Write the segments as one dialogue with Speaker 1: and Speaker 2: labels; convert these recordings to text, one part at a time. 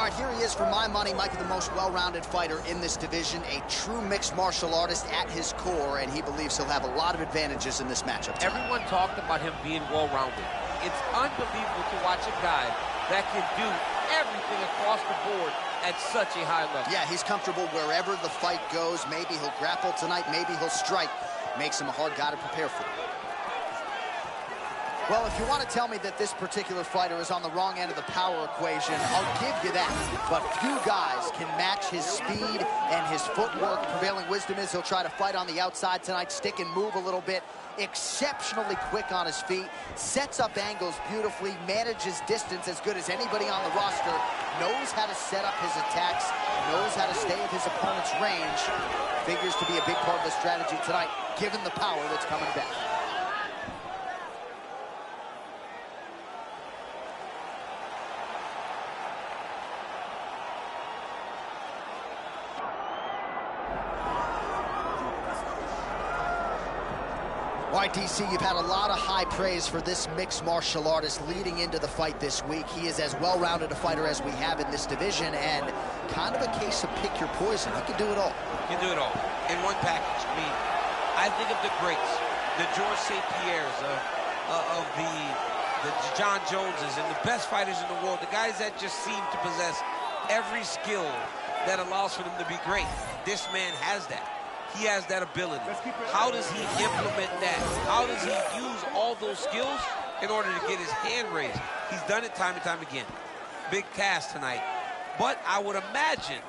Speaker 1: All right, here he is for my money, Mike, the most well-rounded fighter in this division, a true mixed martial artist at his core, and he believes he'll have a lot of advantages in this matchup tonight.
Speaker 2: Everyone talked about him being well-rounded. It's unbelievable to watch a guy that can do everything across the board at such a high level.
Speaker 1: Yeah, he's comfortable wherever the fight goes. Maybe he'll grapple tonight, maybe he'll strike. Makes him a hard guy to prepare for. Well, if you want to tell me that this particular fighter is on the wrong end of the power equation, I'll give you that. But few guys can match his speed and his footwork. Prevailing wisdom is he'll try to fight on the outside tonight, stick and move a little bit. Exceptionally quick on his feet, sets up angles beautifully, manages distance as good as anybody on the roster, knows how to set up his attacks, knows how to stay at his opponent's range. Figures to be a big part of the strategy tonight, given the power that's coming back. All right, DC, you've had a lot of high praise for this mixed martial artist leading into the fight this week. He is as well-rounded a fighter as we have in this division, and kind of a case of pick your poison. He can do it all.
Speaker 2: He can do it all in one package. I mean, I think of the greats, the George St. Pierres, of the John Joneses, and the best fighters in the world, the guys that just seem to possess every skill that allows for them to be great. This man has that. He has that ability. How does he implement that? How does he use all those skills in order to get his hand raised? He's done it time and time again. Big task tonight. But I would imagine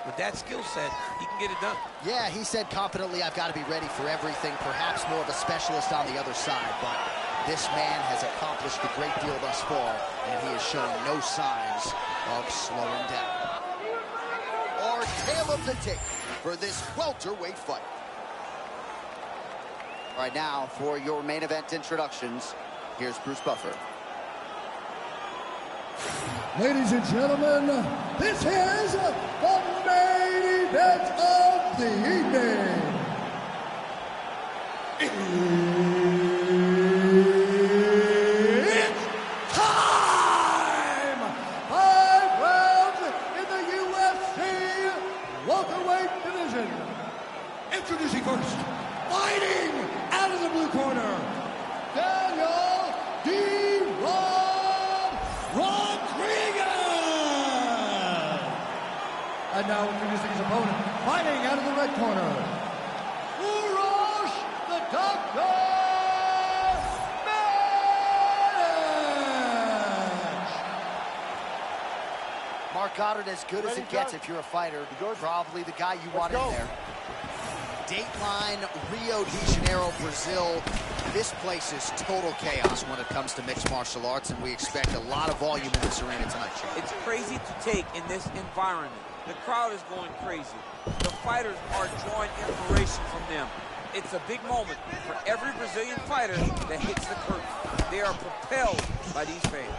Speaker 2: with that skill set, he can get it done.
Speaker 1: Yeah, he said confidently, I've got to be ready for everything. Perhaps more of a specialist on the other side, but this man has accomplished a great deal thus far, and he has shown no signs of slowing down. Our tale of the tape for this welterweight fight. All right, now for your main event introductions, here's Bruce Buffer.
Speaker 3: Ladies and gentlemen, this is the main event of the evening. It's time! 5 rounds in the UFC welterweight division. Introducing first, fighting out of the blue corner, Daniel Rodriguez. And now introducing his opponent, fighting out of the red corner, Urosh the Doctor Madden.
Speaker 1: Mark Goddard, as good as it gets if you're a fighter. Probably the guy you want in there. Dateline, Rio de Janeiro, Brazil. This place is total chaos when it comes to mixed martial arts, and we expect a lot of volume in this arena tonight, Sean.
Speaker 2: It's crazy to take in this environment. The crowd is going crazy. The fighters are drawing inspiration from them. It's a big moment for every Brazilian fighter that hits the curtain. They are propelled by these fans.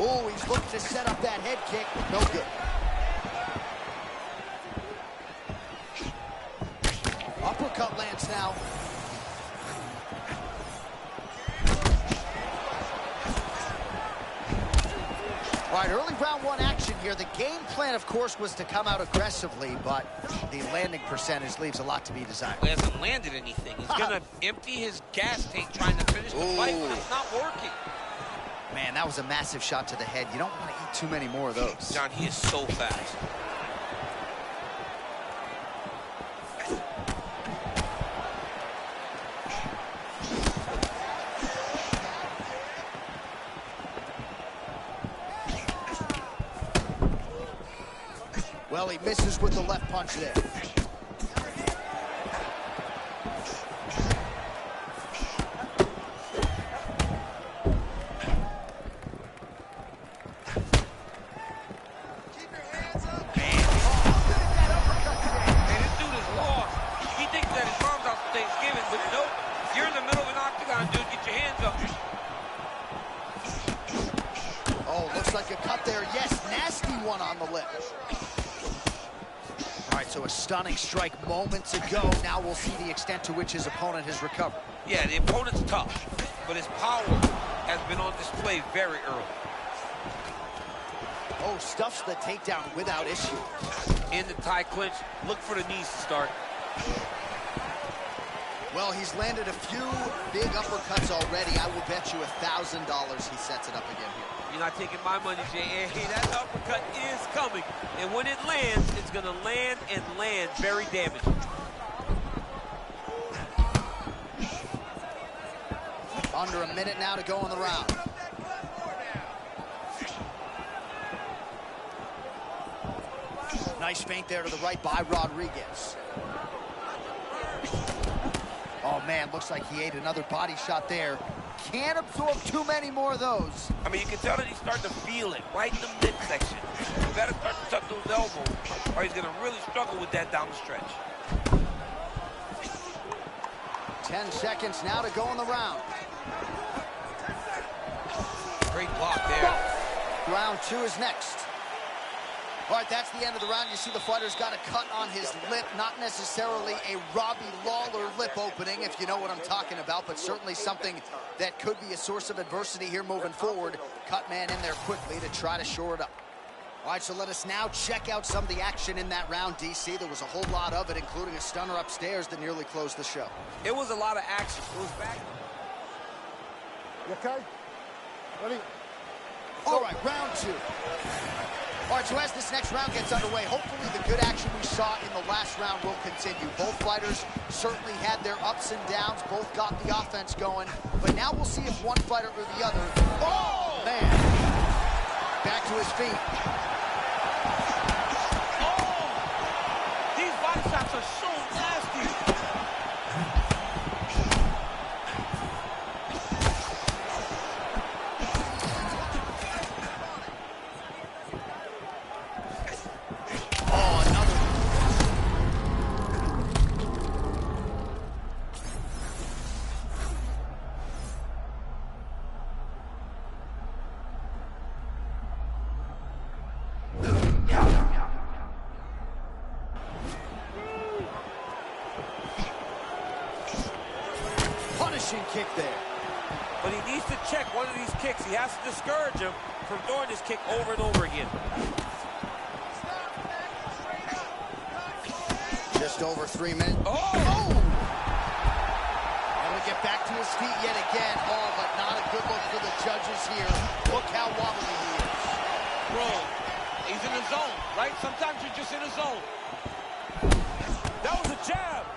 Speaker 1: Oh, he's looking to set up that head kick. No good. Uppercut lands now. All right, early round one action here. The game plan, of course, was to come out aggressively, but the landing percentage leaves a lot to be desired.
Speaker 2: He hasn't landed anything. He's going to empty his gas tank trying to finish the fight, but it's not working.
Speaker 1: Man, that was a massive shot to the head. You don't want to eat too many more of those.
Speaker 2: John, he is so fast.
Speaker 1: Well, he misses with the left punch there. so a stunning strike moments ago. Now we'll see the extent to which his opponent has recovered.
Speaker 2: Yeah, the opponent's tough, but his power has been on display very early.
Speaker 1: Oh, stuffs the takedown without issue.
Speaker 2: In the tie clinch, look for the knees to start.
Speaker 1: Well, he's landed a few big uppercuts already. I will bet you $1,000 he sets it up again here.
Speaker 2: You're not taking my money, Jay. Hey, that uppercut is coming. And when it lands, it's going to land and land very damaging.
Speaker 1: Under a minute now to go in the round. Nice feint there to the right by Rodriguez. Oh, man, looks like he ate another body shot there. Can't absorb too many more of those.
Speaker 2: I mean, you can tell that he's starting to feel it right in the midsection. You got to start to tuck those elbows, or he's going to really struggle with that down the stretch.
Speaker 1: 10 seconds now to go in the round.
Speaker 2: Great block there.
Speaker 1: Round 2 is next. All right, that's the end of the round. You see the fighter's got a cut on his lip, not necessarily a Robbie Lawler lip opening, if you know what I'm talking about, but certainly something that could be a source of adversity here moving forward. Cut man in there quickly to try to shore it up. All right, so let us now check out some of the action in that round, DC. There was a whole lot of it, including a stunner upstairs that nearly closed the show.
Speaker 2: It was a lot of action. It was back.
Speaker 3: You okay? Ready?
Speaker 1: All right, round 2. All right, so as this next round gets underway, hopefully the good action we saw in the last round will continue. Both fighters certainly had their ups and downs. Both got the offense going. But now we'll see if one fighter or the other... Oh, man. Back to his feet.
Speaker 2: Oh! These body shots are so nasty.
Speaker 1: Kick there.
Speaker 2: But he needs to check one of these kicks. He has to discourage him from throwing this kick over and over again.
Speaker 1: Just over 3 minutes.
Speaker 2: Oh!
Speaker 1: And we get back to his feet yet again. Oh, but not a good look for the judges here. Look how wobbly he is.
Speaker 2: Bro, he's in the zone, right? Sometimes you're just in a zone. That was a jab.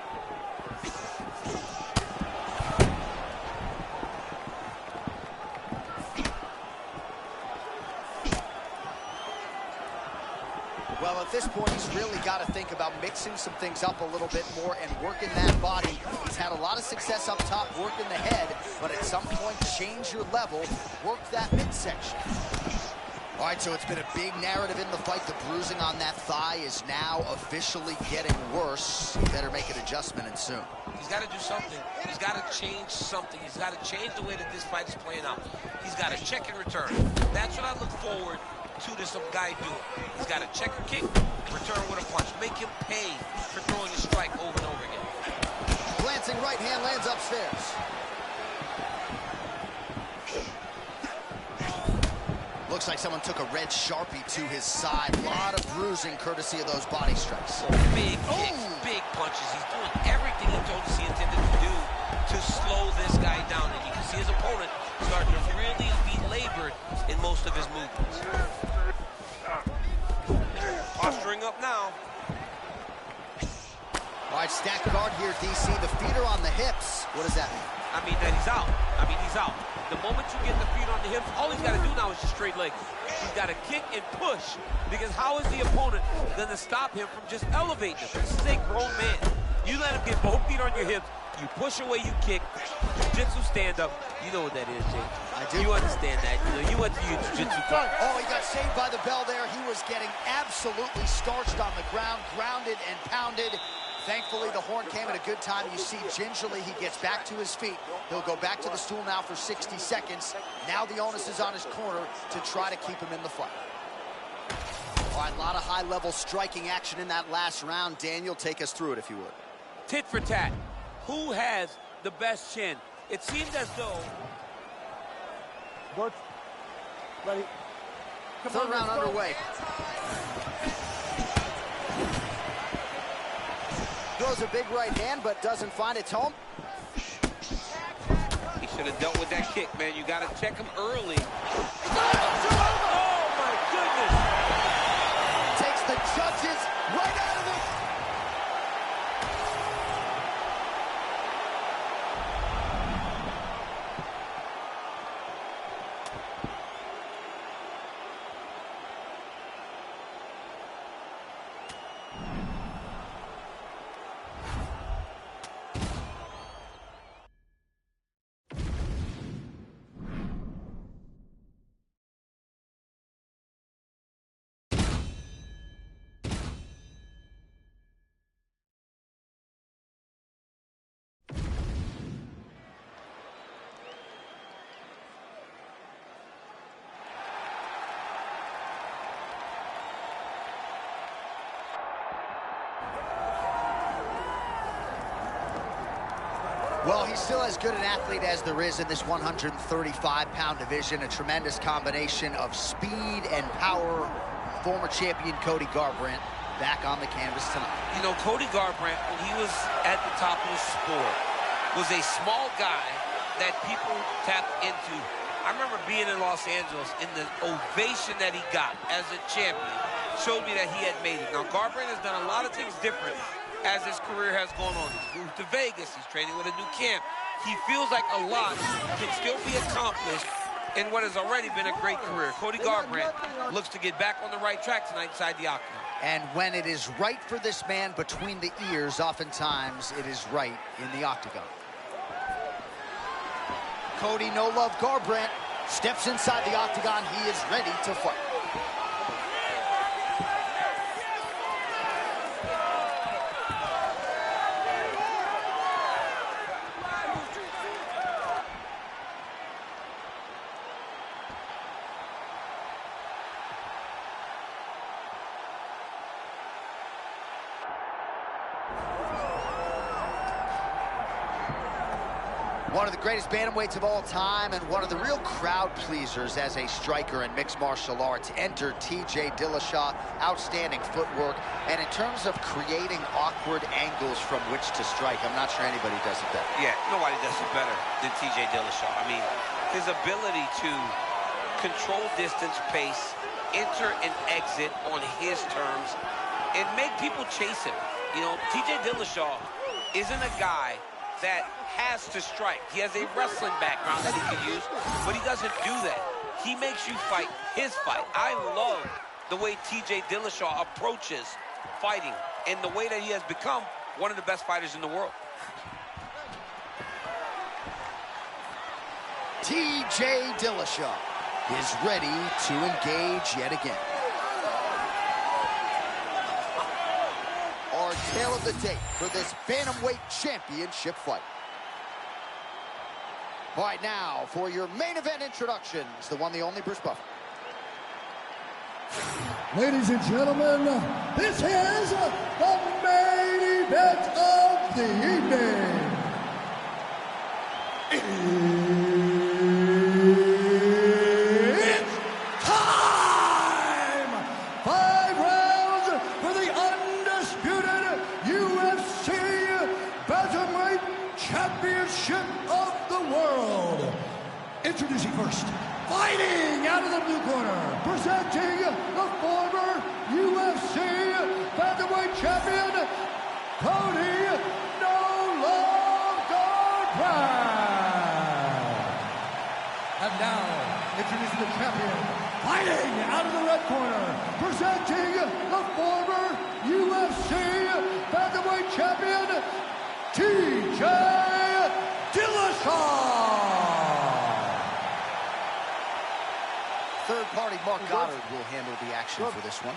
Speaker 1: Well, at this point, he's really got to think about mixing some things up a little bit more and working that body. He's had a lot of success up top working the head, but at some point, change your level, work that midsection. All right, so it's been a big narrative in the fight. The bruising on that thigh is now officially getting worse. He better make an adjustment and soon.
Speaker 2: He's got to do something. He's got to change something. He's got to change the way that this fight is playing out. He's got to check and return. That's what I look forward to this guy doing. He's got to check a kick, return with a punch. Make him pay for throwing a strike over and over again.
Speaker 1: Glancing right hand lands upstairs. Looks like someone took a red Sharpie to his side. A lot of bruising courtesy of those body strikes.
Speaker 2: Big kicks, big punches. He's doing everything he told us he intended to do to slow this guy down. And you can see his opponent starting to really be labored in most of his movements. Posturing up now.
Speaker 1: All right, stacked guard here, DC. The feet are on the hips. What does that mean?
Speaker 2: I mean that he's out. He's out. The moment you get the feet on the hips, all he's got to do now is just straight legs. He's got to kick and push, because how is the opponent going to stop him from just elevating him? This is a grown man. You let him get both feet on your hips, you push away, you kick, jiu-jitsu stand-up. You know what that is, Jay.
Speaker 1: I do.
Speaker 2: You understand that. You went to your jiu-jitsu class.
Speaker 1: Oh, he got saved by the bell there. He was getting absolutely starched on the ground, grounded and pounded. Thankfully, the horn came at a good time. You see, gingerly, he gets back to his feet. He'll go back to the stool now for 60 seconds. Now the onus is on his corner to try to keep him in the fight. All right, a lot of high-level striking action in that last round. Daniel, take us through it, if you would.
Speaker 2: Tit for tat. Who has the best chin? It seemed as though...
Speaker 4: Go. Ready.
Speaker 1: Third round underway. Throws a big right hand, but doesn't find its home.
Speaker 2: He should have dealt with that kick, man. You got to check him early. Oh, my goodness.
Speaker 1: Takes the judges right out of it. Well, he's still as good an athlete as there is in this 135-pound division. A tremendous combination of speed and power. Former champion Cody Garbrandt back on the canvas tonight.
Speaker 2: You know, Cody Garbrandt, when he was at the top of the sport, was a small guy that people tapped into. I remember being in Los Angeles, and the ovation that he got as a champion showed me that he had made it. Now, Garbrandt has done a lot of things different as his career has gone on. He's moved to Vegas. He's training with a new camp. He feels like a lot can still be accomplished in what has already been a great career. Cody Garbrandt looks to get back on the right track tonight inside the octagon.
Speaker 1: And when it is right for this man between the ears, oftentimes it is right in the octagon. Cody No Love Garbrandt steps inside the octagon. He is ready to fight. One of the greatest bantamweights of all time and one of the real crowd pleasers as a striker in mixed martial arts. Enter TJ Dillashaw. Outstanding footwork. And in terms of creating awkward angles from which to strike, I'm not sure anybody does it better.
Speaker 2: Yeah, nobody does it better than TJ Dillashaw. I mean, his ability to control distance, pace, enter and exit on his terms, and make people chase him. You know, TJ Dillashaw isn't a guy that has to strike. He has a wrestling background that he can use, but he doesn't do that. He makes you fight his fight. I love the way TJ Dillashaw approaches fighting and the way that he has become one of the best fighters in the world.
Speaker 1: TJ Dillashaw is ready to engage yet again. Our tale of the tape for this bantamweight championship fight. All right, now for your main event introductions, the one, the only Bruce Buffer.
Speaker 3: Ladies and gentlemen, this is the main event of the evening. It's time! 5 rounds for the Undisputed UFC Bantamweight Championship of the world. Introducing first, fighting out of the blue corner, presenting the former UFC Bantamweight Champion, Cody No Love Garbrandt. And now, introducing the champion, fighting out of the red corner, presenting the former UFC Bantamweight Champion, TJ Dillashaw.
Speaker 1: Third party Mark Goddard will handle the action for this one.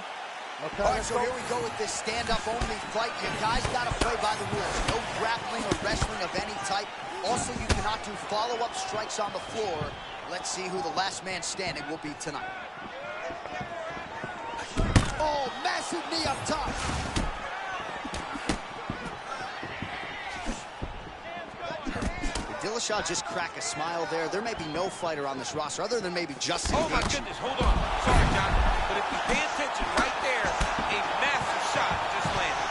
Speaker 3: Okay,
Speaker 1: All right, so here we go with this stand-up only fight. You guys got to play by the rules. No grappling or wrestling of any type. Also, you cannot do follow-up strikes on the floor. Let's see who the last man standing will be tonight. Oh, massive knee up top. Did Dillashaw just crack a smile there? There may be no fighter on this roster other than maybe Justin
Speaker 2: Oh, my
Speaker 1: Gaethje.
Speaker 2: goodness. Hold on. Sorry, John. But if you pay attention right there, a massive shot just landed.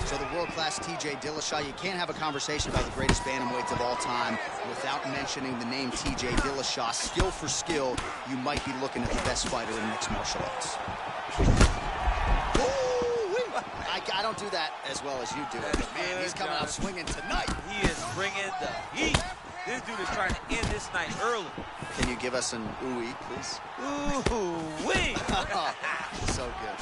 Speaker 1: So the world-class TJ Dillashaw, you can't have a conversation about the greatest bantamweights of all time without mentioning the name TJ Dillashaw. Skill for skill, you might be looking at the best fighter in mixed martial arts. I don't do that as well as you do it. But man, he's coming out swinging tonight.
Speaker 2: He is bringing the heat. This dude is trying to end this night early.
Speaker 1: Can you give us an ooh-wee, please?
Speaker 2: Ooh-wee.
Speaker 1: So good.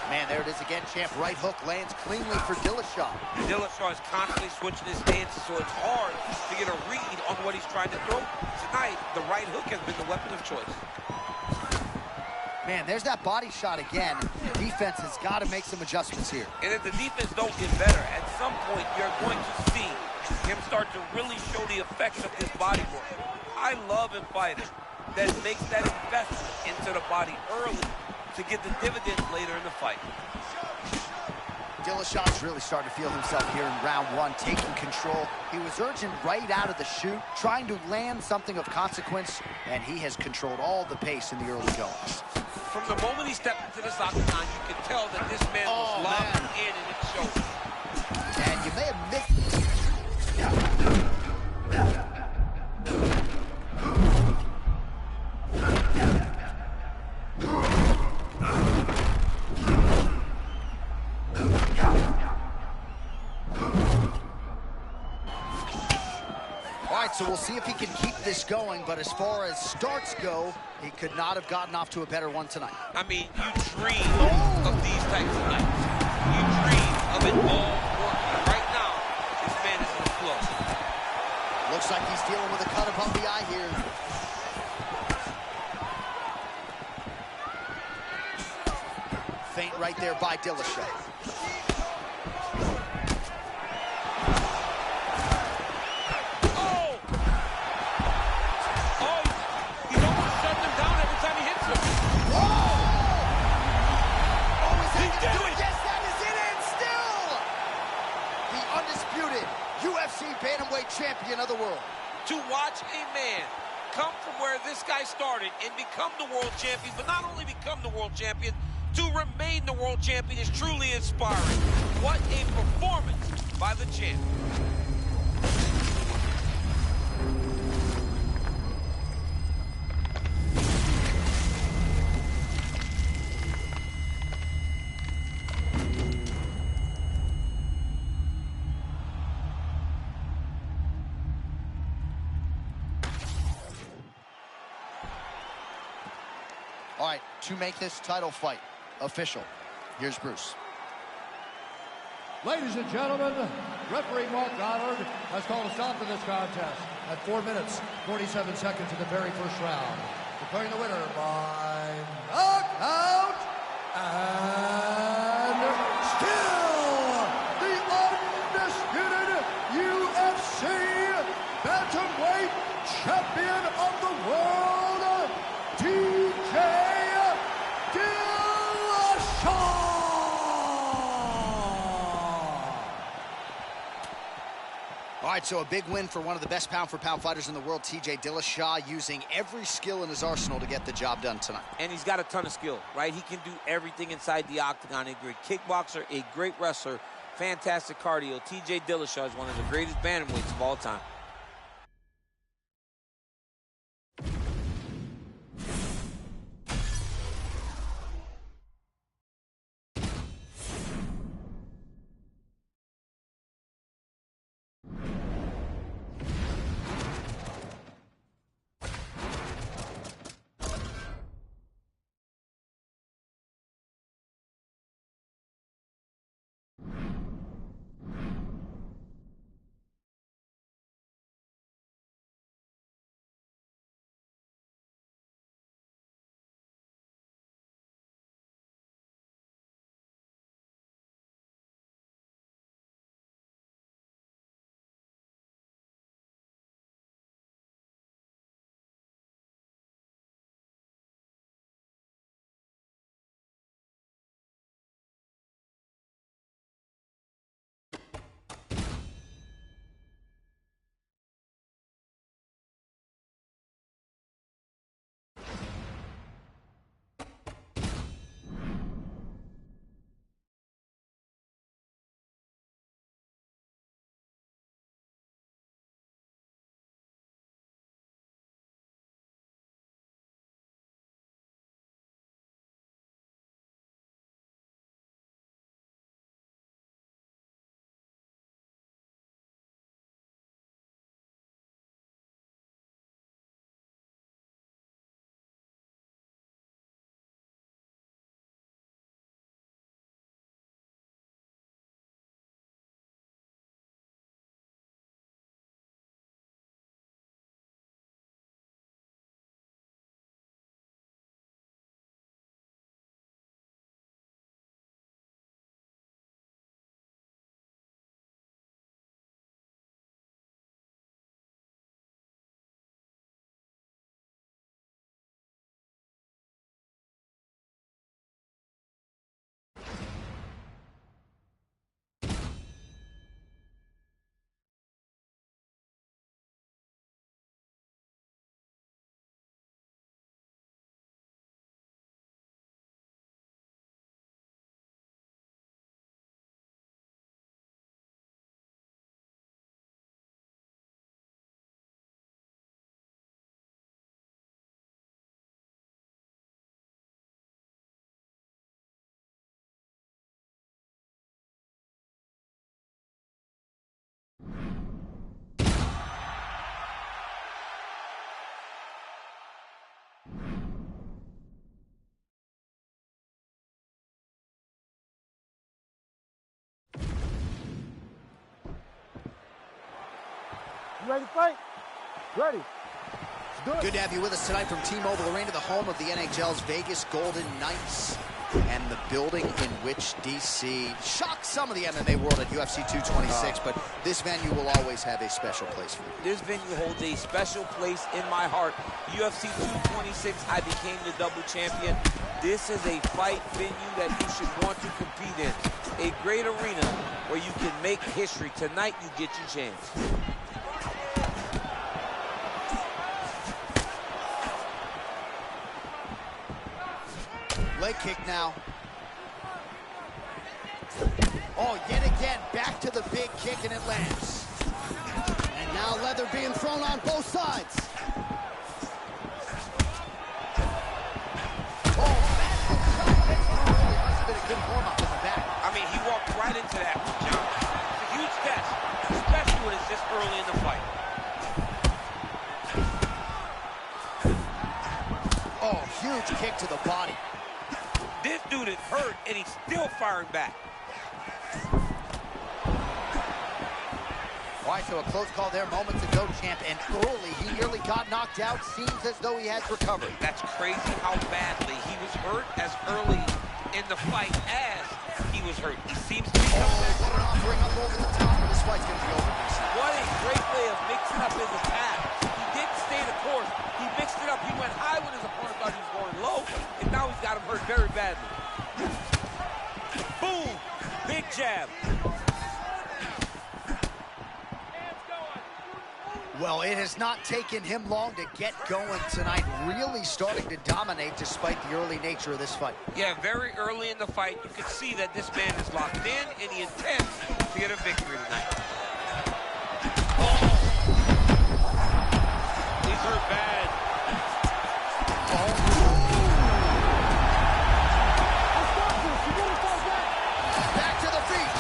Speaker 1: Man, there it is again, champ. Right hook lands cleanly for Dillashaw.
Speaker 2: Dillashaw is constantly switching his stances, so it's hard to get a read on what he's trying to throw. Tonight, the right hook has been the weapon of choice.
Speaker 1: Man, there's that body shot again. Defense has got to make some adjustments here.
Speaker 2: And if the defense don't get better, at some point you're going to see him start to really show the effects of his body work. I love in fighting that makes that investment into the body early to get the dividends later in the fight.
Speaker 1: Dillashaw's really starting to feel himself here in round one, taking control. He was urgent right out of the chute, trying to land something of consequence, and he has controlled all the pace in the early goings.
Speaker 2: From the moment he stepped into this octagon, you can tell that this man was locked in and it showed.
Speaker 1: And you may have missed... So we'll see if he can keep this going, but as far as starts go, he could not have gotten off to a better one tonight.
Speaker 2: I mean, you dream of these types of nights. You dream of it all working. Right now, this man is in the flow.
Speaker 1: Looks like he's dealing with a cut above the eye here. Feint right there by Dillashaw. Undisputed UFC bantamweight champion of the world.
Speaker 2: To watch a man come from where this guy started and become the world champion, but not only become the world champion, to remain the world champion is truly inspiring. What a performance by the champ.
Speaker 1: All right, to make this title fight official, here's Bruce.
Speaker 3: Ladies and gentlemen, referee Mark Goddard has called a stop to this contest at 4 minutes, 47 seconds in the very first round. Declaring the winner by knockout, and still the undisputed UFC bantamweight champion of the world, TJ Dillashaw!
Speaker 1: All right, so a big win for one of the best pound-for-pound fighters in the world, TJ Dillashaw, using every skill in his arsenal to get the job done tonight.
Speaker 2: And he's got a ton of skill, right? He can do everything inside the octagon. A great kickboxer, a great wrestler, fantastic cardio. TJ Dillashaw is one of the greatest bantamweights of all time.
Speaker 4: ready to fight? Ready.
Speaker 1: Good to have you with us tonight from T-Mobile Arena, the home of the NHL's Vegas Golden Knights, and the building in which DC shocked some of the MMA world at UFC 226, but this venue will always have a special place for you.
Speaker 2: This venue holds a special place in my heart. UFC 226, I became the double champion. This is a fight venue that you should want to compete in. A great arena where you can make history. Tonight, you get your chance.
Speaker 1: Leg kick now. Oh, yet again, back to the big kick, and it lands. And now leather being thrown on both sides. Oh, that really must have been a good warm-up in the back.
Speaker 2: I mean, he walked right into that one, John. It's a huge test, especially when it's this early in the fight.
Speaker 1: Oh, huge kick to the body.
Speaker 2: This dude is hurt, and he's still firing back.
Speaker 1: All right, so a close call there moments ago, champ, and early he nearly got knocked out. Seems as though he has recovered.
Speaker 2: That's crazy how badly he was hurt as early in the fight as he was hurt. He seems to be coming back.
Speaker 1: What an offering up over the top. This fight's going to be over.
Speaker 2: What a great way of mixing up his attack. He didn't stay the course. He mixed it up. He went high when his opponent thought he was going low, and now he's got him hurt very badly. Boom! Big jab.
Speaker 1: Well, it has not taken him long to get going tonight, really starting to dominate despite the early nature of this fight.
Speaker 2: Yeah, very early in the fight, you can see that this man is locked in and he intends to get a victory tonight. He's hurt bad.
Speaker 1: Back to the feet.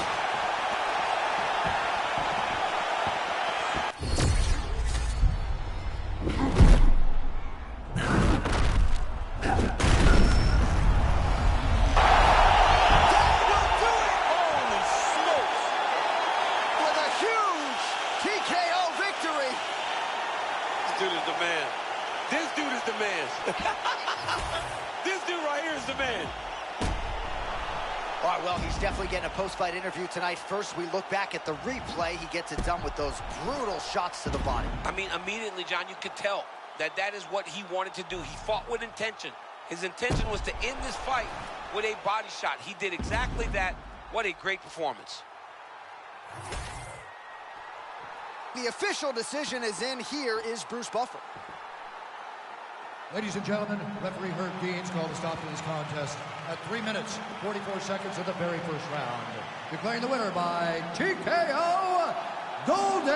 Speaker 2: This dude is the man. This dude is the man. This dude right here is the man.
Speaker 1: All right, well, he's definitely getting a post-fight interview tonight. First, we look back at the replay. He gets it done with those brutal shots to the body.
Speaker 2: I mean, immediately, John, you could tell that that is what he wanted to do. He fought with intention. His intention was to end this fight with a body shot. He did exactly that. What a great performance.
Speaker 1: The official decision is in. Here is Bruce Buffer.
Speaker 3: Ladies and gentlemen, referee Herb Deans called a stop to this contest at 3 minutes, 44 seconds of the very first round. Declaring the winner by TKO Golden.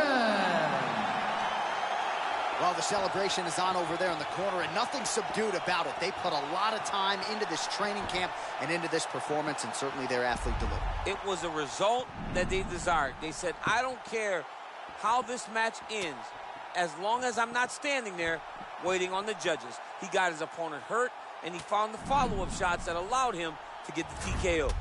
Speaker 1: Well, the celebration is on over there in the corner, and nothing subdued about it. They put a lot of time into this training camp and into this performance, and certainly their athlete delivered.
Speaker 2: It was a result that they desired. They said, I don't care how this match ends, as long as I'm not standing there waiting on the judges. He got his opponent hurt, and he found the follow-up shots that allowed him to get the TKO.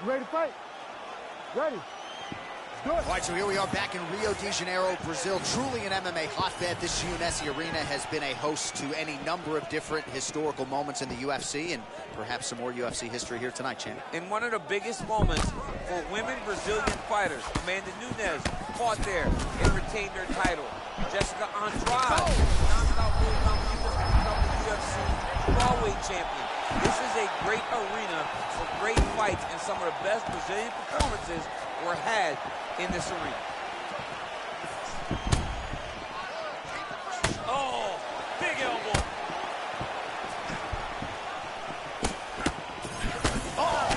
Speaker 4: You ready to fight? Ready. Good.
Speaker 1: All right, so here we are back in Rio de Janeiro, Brazil. Truly an MMA hotbed. This UNSC Arena has been a host to any number of different historical moments in the UFC, and perhaps some more UFC history here tonight, champ.
Speaker 2: In one of the biggest moments for women Brazilian fighters, Amanda Nunes fought there and retained her title. Jessica Andrade knocked out the UFC strawweight champion. This is a great arena for great fights, and some of the best Brazilian performances were had in this arena. Oh, big elbow. Oh!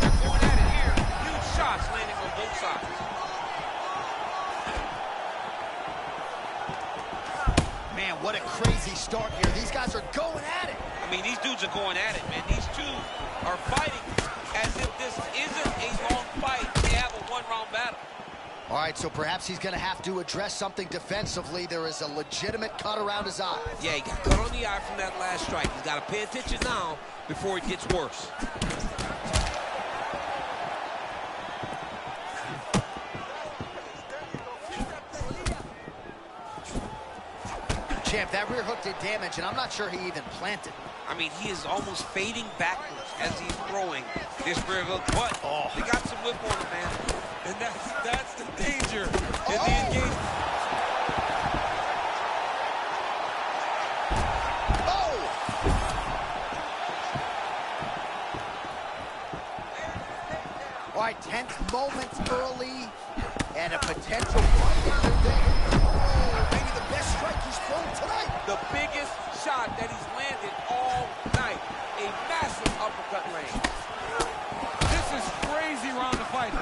Speaker 2: They're going at it here. Huge shots landing on both sides.
Speaker 1: Man, what a crazy start here. These guys are going at it.
Speaker 2: I mean, these dudes are going at it, man. These two are fighting as if this isn't a long fight. They have a one-round battle.
Speaker 1: All right, so perhaps he's going to have to address something defensively. There is a legitimate cut around his eye.
Speaker 2: Yeah, he got cut on the eye from that last strike. He's got to pay attention now before it gets worse.
Speaker 1: Champ, that rear hook did damage, and I'm not sure he even planted.
Speaker 2: I mean, he is almost fading backwards as he's throwing this rear hook. But they got some whip on him, man. And that's the danger in the engagement.
Speaker 1: All right, tense moments early, and a potential fight there. Oh, maybe the best strike he's thrown tonight.
Speaker 2: The biggest shot that he's landed all night. A massive uppercut range.
Speaker 5: This is crazy round of fighting.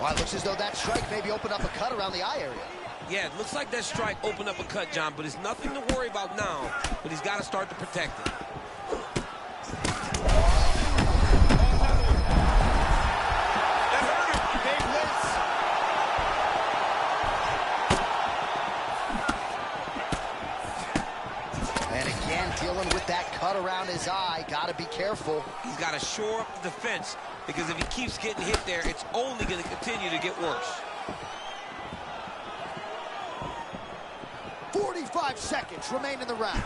Speaker 1: Well, it looks as though that strike maybe opened up a cut around the eye area.
Speaker 2: Yeah, it looks like that strike opened up a cut, John, but it's nothing to worry about now, but he's got to start to protect it.
Speaker 1: Dealing with that cut around his eye. Got to be careful.
Speaker 2: He's got to shore up the defense, because if he keeps getting hit there, it's only going to continue to get worse.
Speaker 1: 45 seconds remain in the round.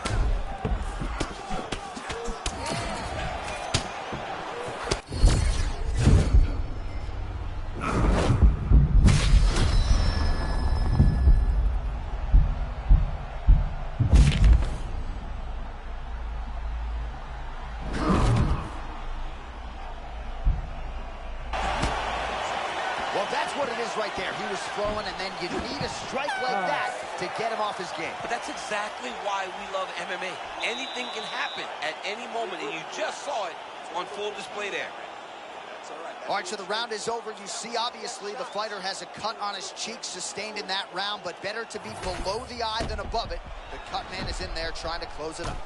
Speaker 1: Well, that's what it is right there. He was throwing, and then you need a strike like that to get him off his game.
Speaker 2: But that's exactly why we love MMA. Anything can happen at any moment, and you just saw it on full display there.
Speaker 1: All right, so the round is over. You see, obviously, the fighter has a cut on his cheek sustained in that round, but better to be below the eye than above it. The cut man is in there trying to close it up.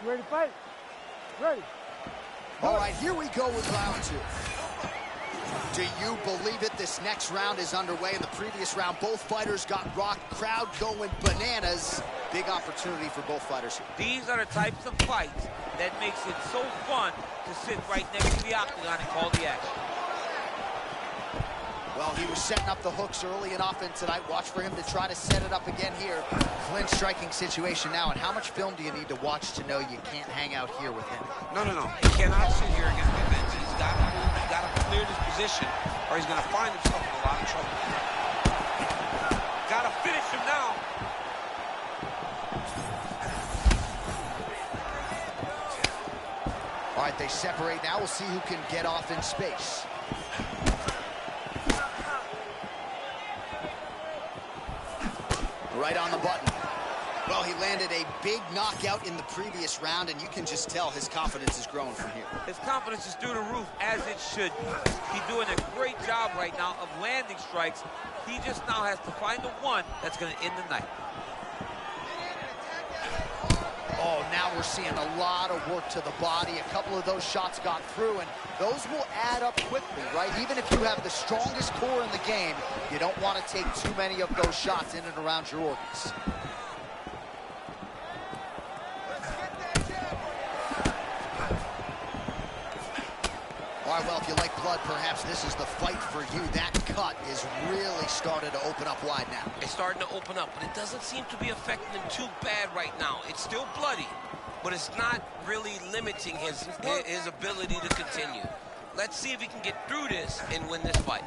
Speaker 4: You ready to fight? Ready.
Speaker 1: All right, here we go with round two. Do you believe it? This next round is underway. In the previous round, both fighters got rocked. Crowd going bananas. Big opportunity for both fighters here.
Speaker 2: These are the types of fights that makes it so fun to sit right next to the octagon and call the action.
Speaker 1: Well, he was setting up the hooks early and often tonight. Watch for him to try to set it up again here. Clinch striking situation now. And how much film do you need to watch to know you can't hang out here with him?
Speaker 2: No. He cannot sit here against the bench. He's got to move. He's got to clear this position, or he's going to find himself in a lot of trouble. Got to finish him now.
Speaker 1: All right, they separate now. We'll see who can get off in space. Right on the button. Well, he landed a big knockout in the previous round, and you can just tell his confidence is growing from here.
Speaker 2: His confidence is through the roof, as it should be. He's doing a great job right now of landing strikes. He just now has to find the one that's going to end the night.
Speaker 1: Oh, now we're seeing a lot of work to the body. A couple of those shots got through, and those will add up quickly, right? Even if you have the strongest core in the game, you don't want to take too many of those shots in and around your organs. All right, well, if you like blood, perhaps this is the fight for you. That cut is really started to open up wide now.
Speaker 2: It's starting to open up, but it doesn't seem to be affecting him too bad right now. It's still bloody, but it's not really limiting his ability to continue. Let's see if he can get through this and win this fight.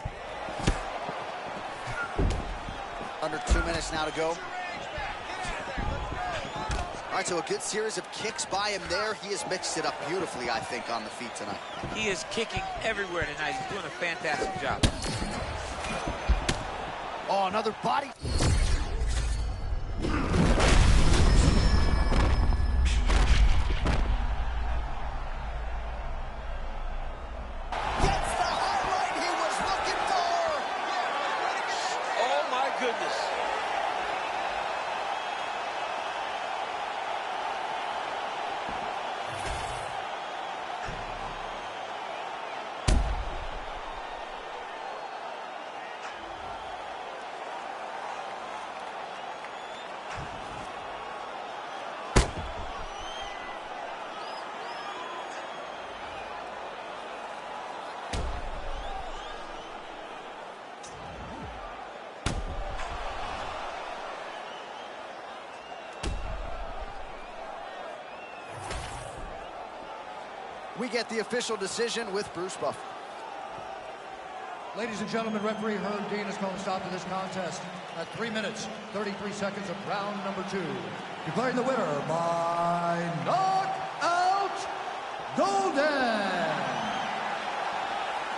Speaker 1: Under 2 minutes now to go. All right, so a good series of kicks by him there. He has mixed it up beautifully, I think, on the feet tonight.
Speaker 2: He is kicking everywhere tonight. He's doing a fantastic job.
Speaker 1: Oh, another body. Gets the highlight he was looking for.
Speaker 2: Oh, my goodness.
Speaker 1: We get the official decision with Bruce Buffer.
Speaker 3: Ladies and gentlemen, referee Herb Dean has called a stop to this contest at 3 minutes, 33 seconds of round number 2. Declaring the winner by knockout, Golden.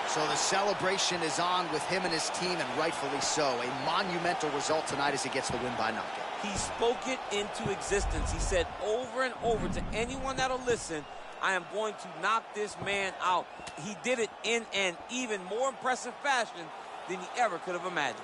Speaker 1: So the celebration is on with him and his team, and rightfully so. A monumental result tonight as he gets the win by knockout.
Speaker 2: He spoke it into existence. He said over and over to anyone that'll listen, I am going to knock this man out. He did it in an even more impressive fashion than he ever could have imagined.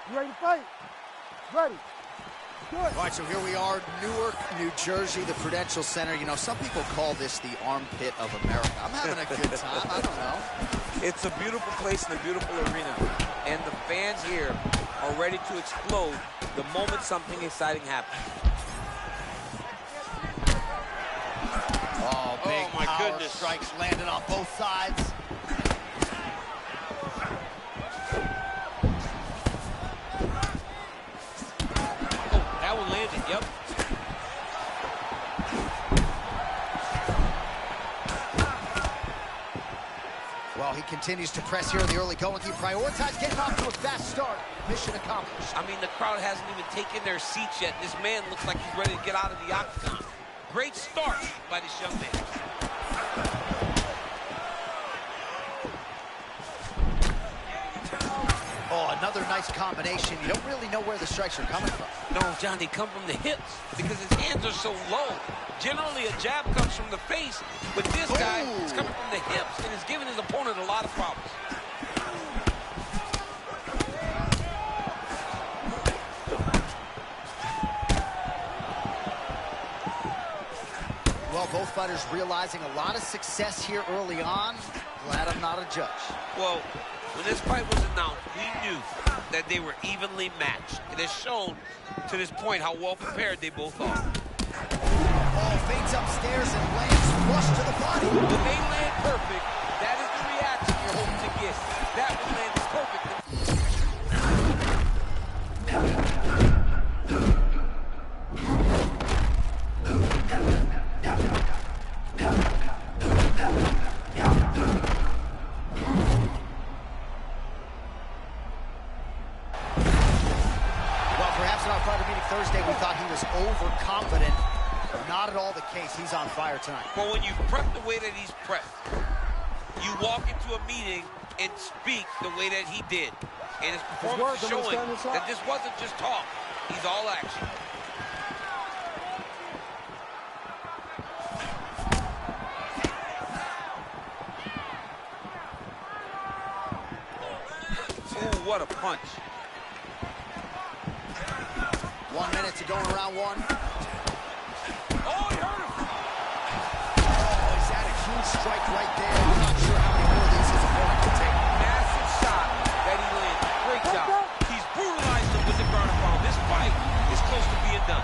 Speaker 4: You ready to fight? Ready. Good.
Speaker 1: All right, so here we are, Newark, New Jersey, the Prudential Center. You know, some people call this the armpit of America. I'm having a good time. I don't know.
Speaker 2: It's a beautiful place and a beautiful arena. And the fans here are ready to explode the moment something exciting happens.
Speaker 1: Power
Speaker 2: goodness.
Speaker 1: strikes landing on both sides.
Speaker 2: Oh, that one landed, yep.
Speaker 1: Well, he continues to press here in the early going. He prioritized getting off to a fast start. Mission accomplished.
Speaker 2: I mean, the crowd hasn't even taken their seats yet. This man looks like he's ready to get out of the octagon. Great start by this young man.
Speaker 1: Oh, another nice combination. You don't really know where the strikes are coming from.
Speaker 2: No, John, they come from the hips because his hands are so low. Generally, a jab comes from the face, but this guy is coming from the hips and is giving his opponent a lot of problems.
Speaker 1: Well, both fighters realizing a lot of success here early on. Glad I'm not a judge.
Speaker 2: Well, when this fight was announced, we knew that they were evenly matched. It has shown to this point how well prepared they both are.
Speaker 1: Oh, fades upstairs and lands flush to the body.
Speaker 2: When they land perfect, that is the reaction you're hoping to get. That one landed perfectly.
Speaker 1: Thursday, we thought he was overconfident. Not at all the case. He's on fire tonight.
Speaker 2: Well, when you prep the way that he's prepped, you walk into a meeting and speak the way that he did. And his performance is showing that this wasn't just talk. He's all action. Ooh, what a punch.
Speaker 1: 1 minute to go in round one.
Speaker 2: Oh, he hurt him.
Speaker 1: Oh, he's had a huge strike right there. I'm not sure how many more of these his opponent can take.
Speaker 2: Massive shot that he landed. Great job. He's brutalized him with the ground and pound. This fight is close to being done.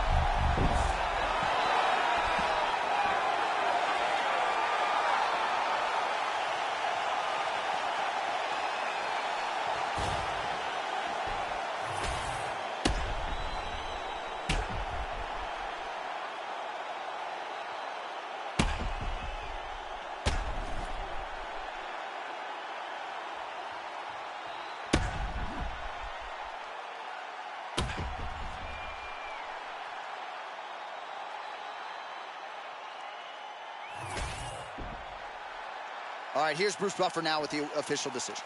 Speaker 1: All right, here's Bruce Buffer now with the official decision.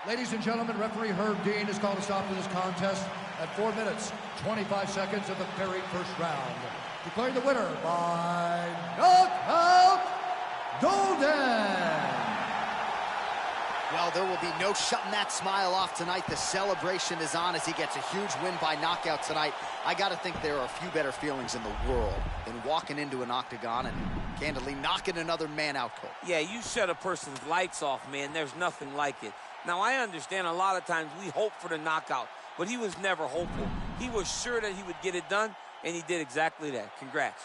Speaker 3: Ladies and gentlemen, referee Herb Dean has called a stop to this contest at 4 minutes, 25 seconds of the very first round. Declaring the winner by knockout, Golden.
Speaker 1: Well, there will be no shutting that smile off tonight. The celebration is on as he gets a huge win by knockout tonight. I got to think there are a few better feelings in the world than walking into an octagon and candidly knocking another man out cold.
Speaker 2: Yeah, you shut a person's lights off, man. There's nothing like it. Now, I understand a lot of times we hope for the knockout, but he was never hopeful. He was sure that he would get it done, and he did exactly that. Congrats.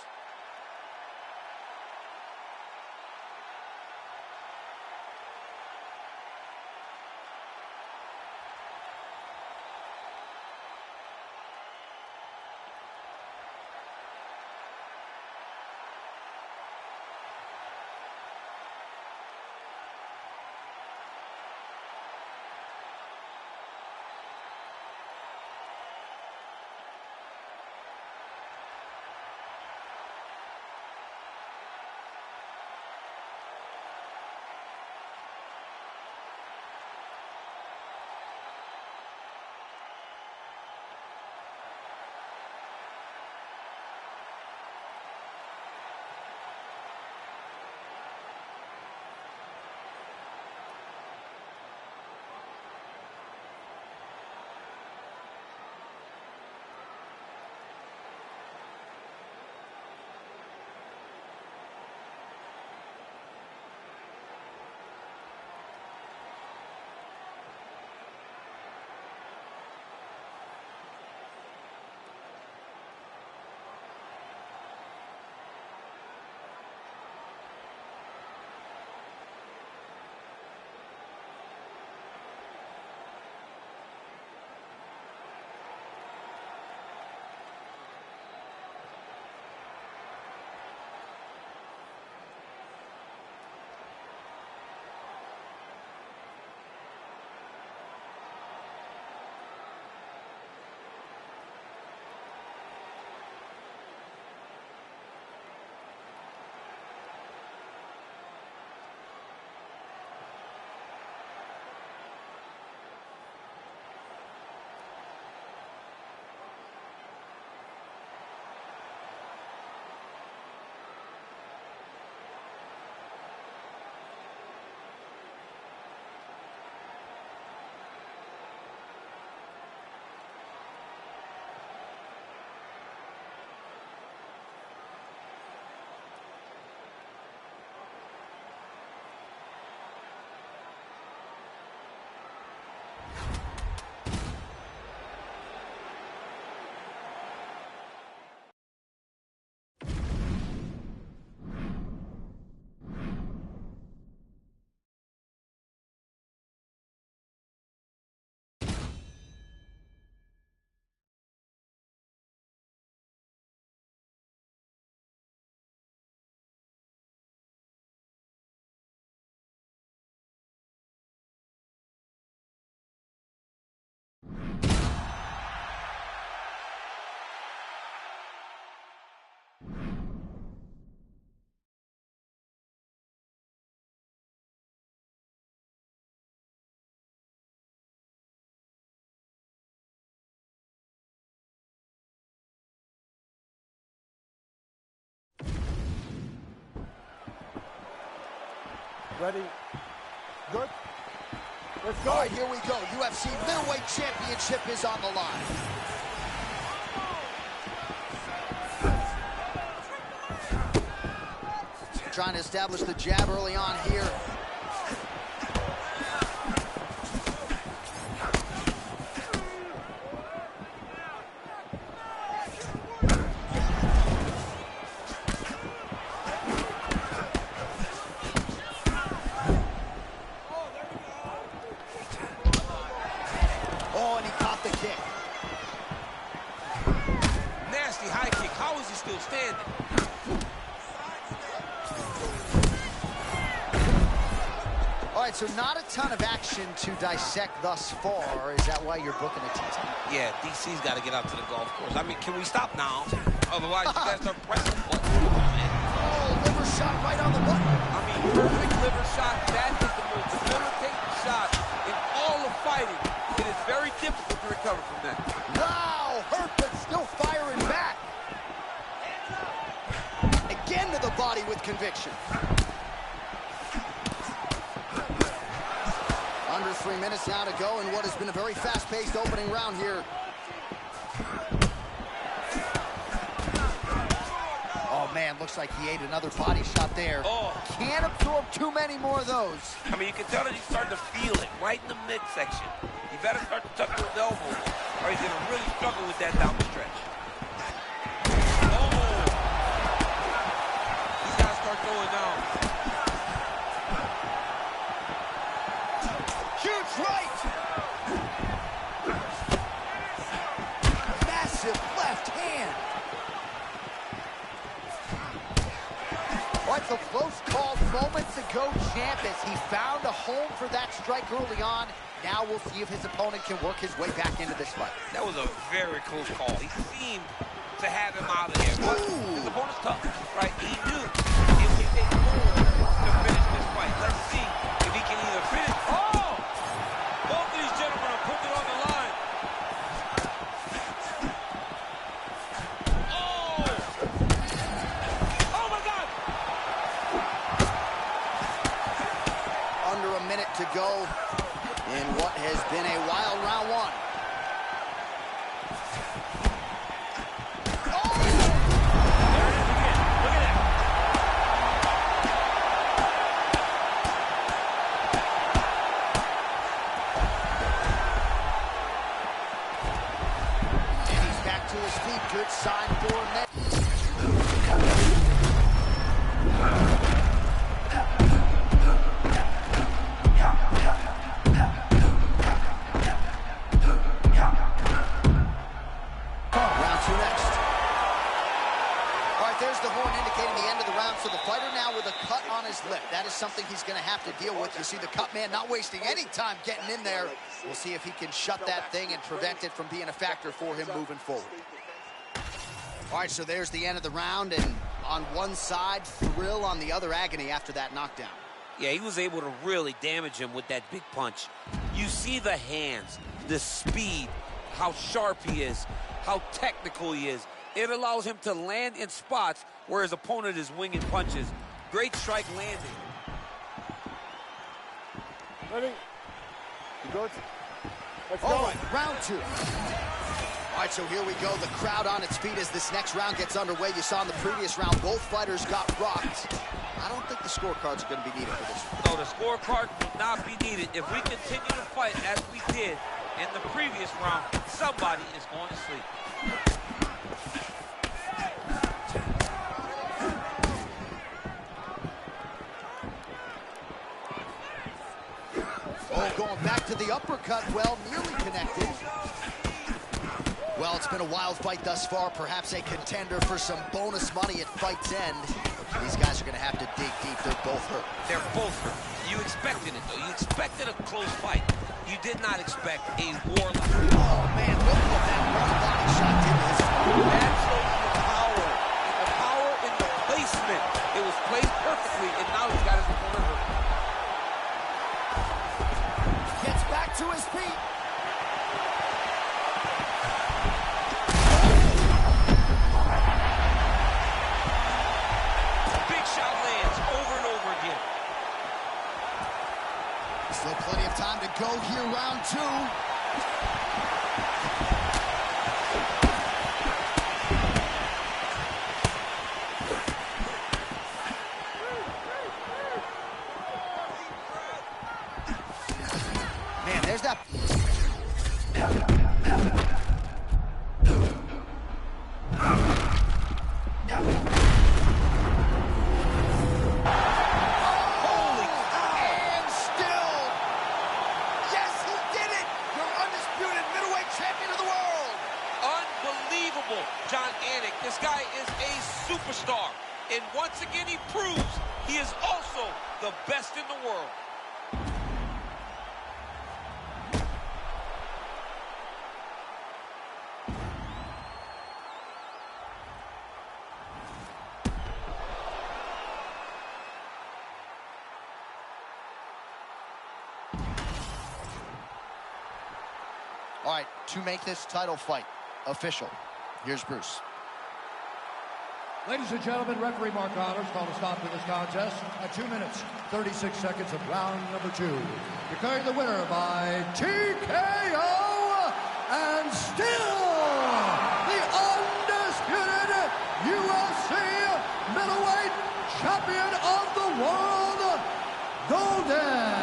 Speaker 4: Ready? Good. Let's go.
Speaker 1: All right, here we go. UFC Middleweight Championship is on the line. Trying to establish the jab early on here. Oh, and he caught the kick.
Speaker 2: Nasty high kick. How is he still standing?
Speaker 1: All right, so not a ton of action to dissect thus far. Is that why you're booking a TT?
Speaker 2: Yeah, DC's got to get out to the golf course. I mean, can we stop now? Otherwise, you guys start pressing the button.
Speaker 1: Oh, liver shot right on the button.
Speaker 2: I mean, perfect liver shot. That is the most debilitating shot in all of fighting. It is very difficult to recover from that.
Speaker 1: Wow, hurt but still firing back. Again to the body with conviction. Under 3 minutes now to go in what has been a very fast-paced opening round here. Oh, man, looks like he ate another body shot there.
Speaker 2: Oh.
Speaker 1: Can't absorb too many more of those.
Speaker 2: I mean, you can tell that he's starting to feel it right in the midsection. You better start to tuck those elbows, or he's going to really struggle with that down the stretch. Oh! He's got to start going down.
Speaker 1: Huge right. Massive left hand. What the close call moments ago, champ, as he found a home for that strike early on. Now we'll see if his opponent can work his way back into this fight.
Speaker 2: That was a very close call. He seemed to have him out of there. But his opponent's tough, right? He knew it would take more to finish this fight. Let's see if he can either finish. Oh! Both of these gentlemen are putting it on the line. Oh! Oh, my God!
Speaker 1: Under a minute to go in what has been a wild round one.
Speaker 2: There it is again. Look at that.
Speaker 1: And he's back to his feet. Good sign for him there. So the fighter now with a cut on his lip. That is something he's going to have to deal with. You see the cut man not wasting any time getting in there. We'll see if he can shut that thing and prevent it from being a factor for him moving forward. All right, so there's the end of the round, and on one side, thrill, on the other, agony after that knockdown.
Speaker 2: Yeah, he was able to really damage him with that big punch. You see the hands, the speed, how sharp he is, how technical he is. It allows him to land in spots where his opponent is winging punches. Great strike landing.
Speaker 4: Ready? You good? Let's go.
Speaker 1: All right, round two. All right, so here we go. The crowd on its feet as this next round gets underway. You saw in the previous round, both fighters got rocked. I don't think the scorecards are going to be needed for this one.
Speaker 2: No, the scorecard will not be needed. If we continue to fight as we did in the previous round, somebody is going to sleep.
Speaker 1: Oh, going back to the uppercut, well, nearly connected. Well, it's been a wild fight thus far, perhaps a contender for some bonus money at fight's end. These guys are going to have to dig deep. They're both hurt.
Speaker 2: They're both hurt. You expected it, though. You expected a close fight. You did not expect a warlike.
Speaker 1: Oh, man, look at that one body shot did to his opponent.
Speaker 2: That shows the power. The power in the placement. It was placed perfectly, and now he's got his opponent hurt.
Speaker 1: Gets back to his feet.
Speaker 2: Big shot lands over and over again.
Speaker 1: Still plenty of time to go here, round 2. Man, there's that. Holy cow! And still, yes, he did it! Your undisputed middleweight champion of the world!
Speaker 2: Unbelievable, John Anik. This guy is a superstar. And once again, he proves he is also the best in the world.
Speaker 1: All right, to make this title fight official, here's Bruce.
Speaker 3: Ladies and gentlemen, referee Mark Honors called a stop to this contest at 2 minutes, 36 seconds of round number 2. Declaring the winner by TKO, and still the undisputed UFC middleweight champion of the world, Golden.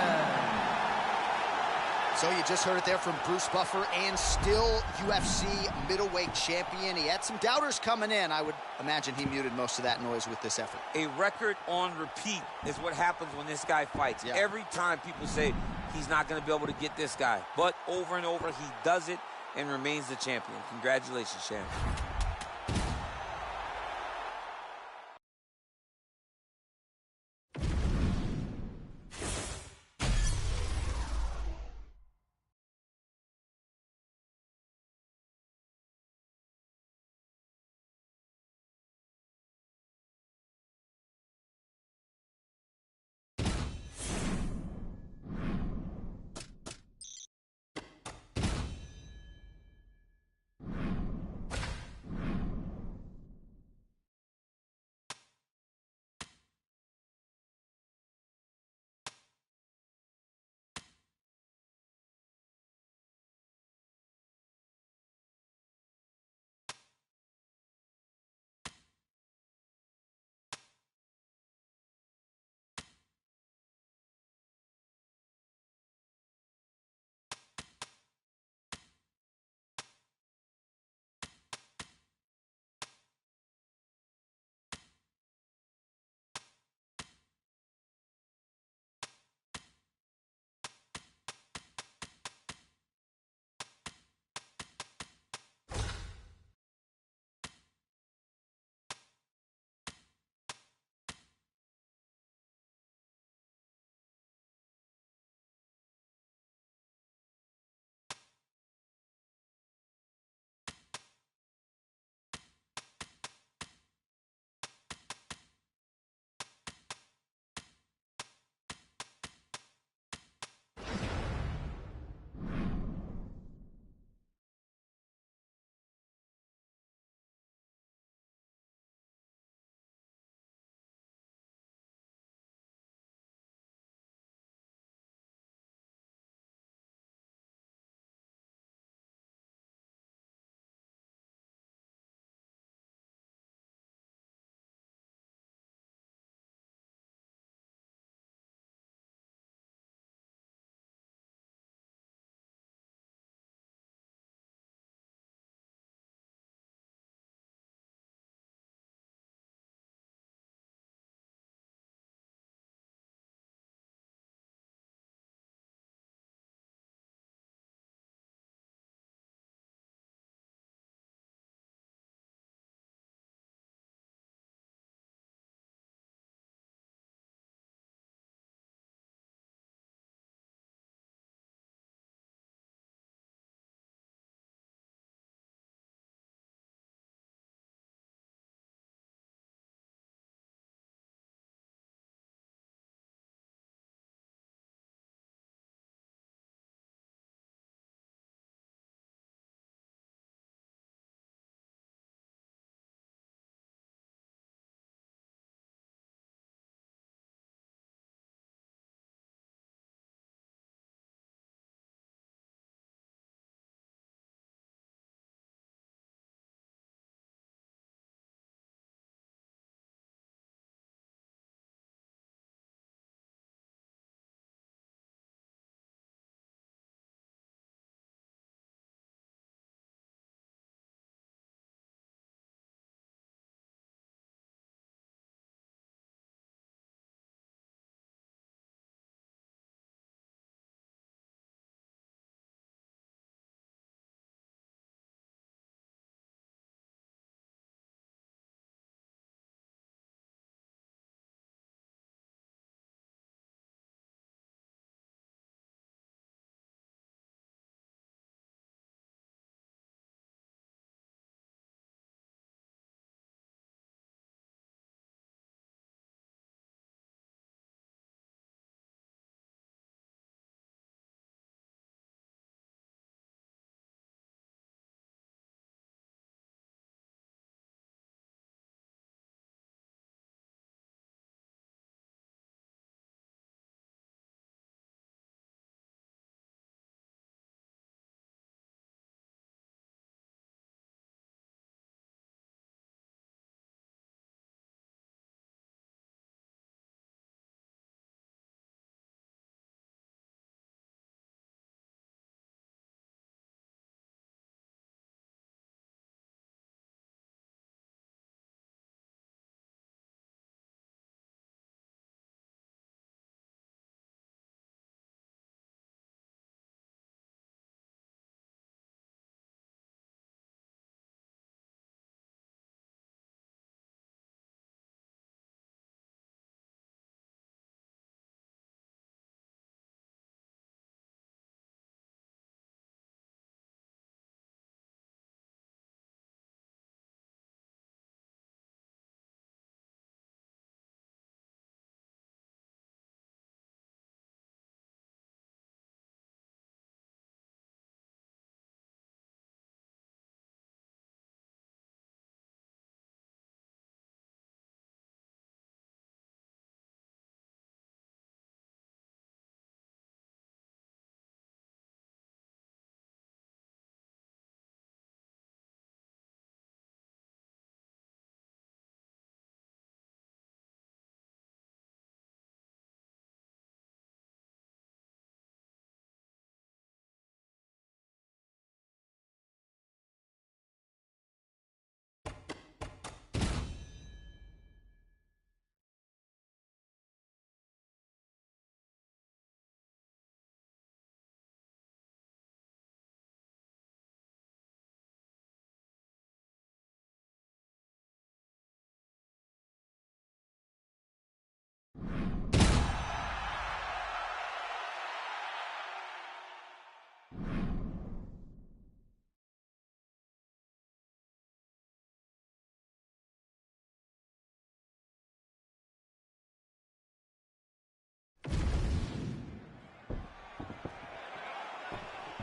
Speaker 1: So you just heard it there from Bruce Buffer, and still UFC middleweight champion. He had some doubters coming in. I would imagine he muted most of that noise with this effort.
Speaker 2: A record on repeat is what happens when this guy fights.
Speaker 1: Yeah.
Speaker 2: Every time people say he's not going to be able to get this guy. But over and over, he does it and remains the champion. Congratulations, champ.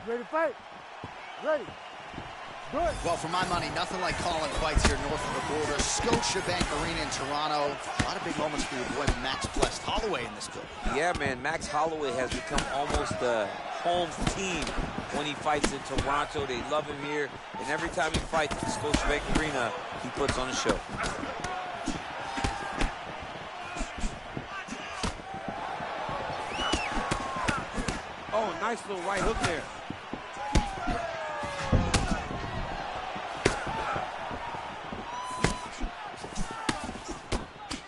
Speaker 4: Ready to fight? Ready. Good.
Speaker 1: Well, for my money, nothing like calling fights here north of the border. Scotiabank Arena in Toronto. A lot of big moments for your boy Max Blessed Holloway in this building.
Speaker 2: Yeah, man, Max Holloway has become almost the home team when he fights in Toronto. They love him here, and every time he fights at the Scotiabank Arena, he puts on a show. Oh, nice little right hook there.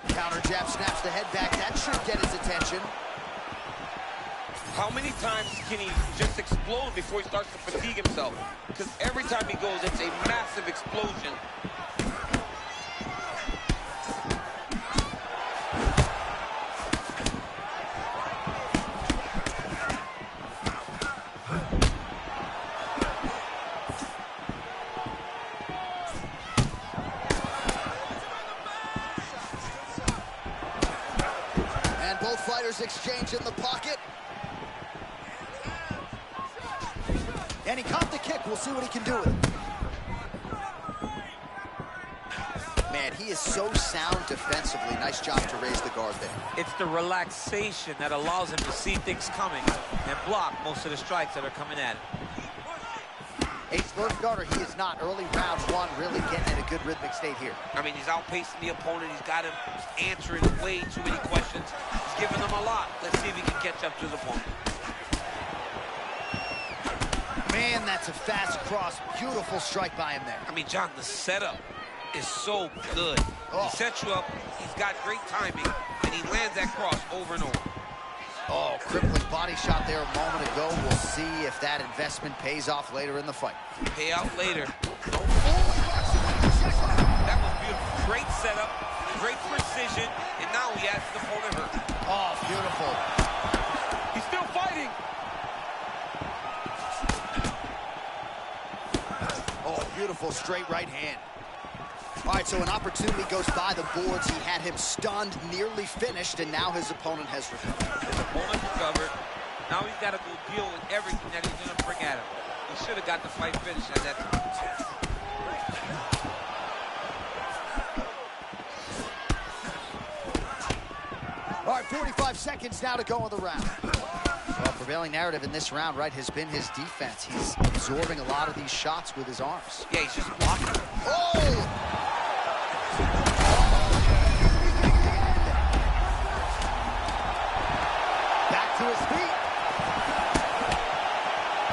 Speaker 1: Counter jab, snaps the head back. That should get his attention.
Speaker 2: How many times can he just explode before he starts to fatigue himself? Because every time he goes, it's a massive explosion.
Speaker 1: And both fighters exchange in the pocket. And he caught the kick. We'll see what he can do with it. Man, he is so sound defensively. Nice job to raise the guard there.
Speaker 2: It's the relaxation that allows him to see things coming and block most of the strikes that are coming at him.
Speaker 1: A first guarder, he is not. Early round one, really getting in a good rhythmic state here.
Speaker 2: I mean, he's outpacing the opponent. He's got him answering way too many questions. He's giving them a lot. Let's see if he can catch up to his opponent.
Speaker 1: Man, that's a fast cross. Beautiful strike by him there.
Speaker 2: I mean, John, the setup is so good.
Speaker 1: Oh.
Speaker 2: He sets you up, he's got great timing, and he lands that cross over and over.
Speaker 1: Oh, crippling body shot there a moment ago. We'll see if that investment pays off later in the fight.
Speaker 2: Pay out later. That was beautiful. Great setup, great precision, and now he has his opponent hurt.
Speaker 1: Oh, beautiful.
Speaker 5: He's still fighting.
Speaker 1: Oh, beautiful straight right hand. All right, so an opportunity goes by the boards. He had him stunned, nearly finished, and now his opponent has recovered.
Speaker 2: His opponent recovered. Now he's got to go deal with everything that he's going to bring at him. He should have got the fight finished at that time.
Speaker 1: All right, 45 seconds now to go in the round. Well, prevailing narrative in this round, right, has been his defense. He's absorbing a lot of these shots with his arms.
Speaker 2: Yeah, he's just blocking.
Speaker 1: Oh! Back to his feet.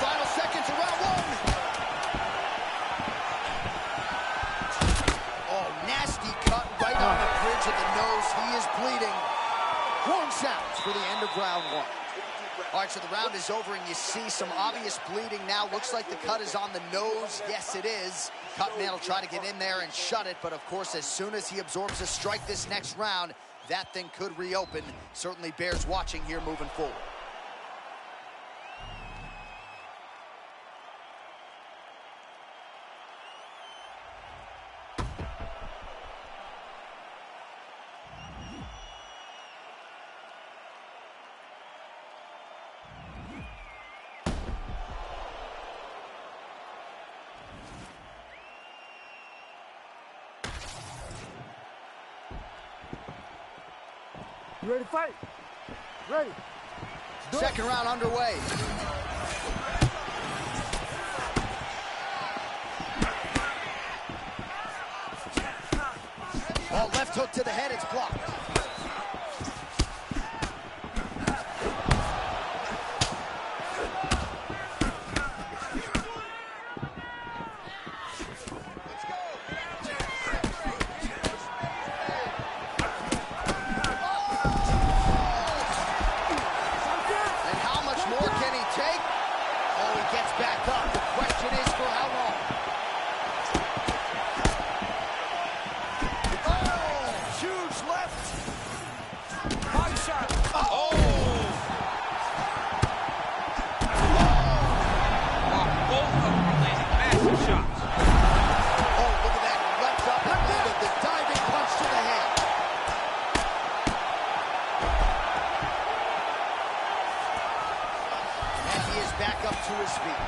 Speaker 1: Final seconds of round one. Oh, nasty cut right on the bridge of the nose. He is bleeding. Horn sounds for the end of round one. All right, so the round is over, and you see some obvious bleeding now. Looks like the cut is on the nose. Yes, it is. Cutman will try to get in there and shut it, but of course, as soon as he absorbs a strike this next round, that thing could reopen. Certainly bears watching here moving forward.
Speaker 4: You ready to fight? Ready.
Speaker 1: Second round underway. Oh, left hook to the head, it's blocked. Back up. The question is for how long? Oh, huge left. And he is back up to his feet.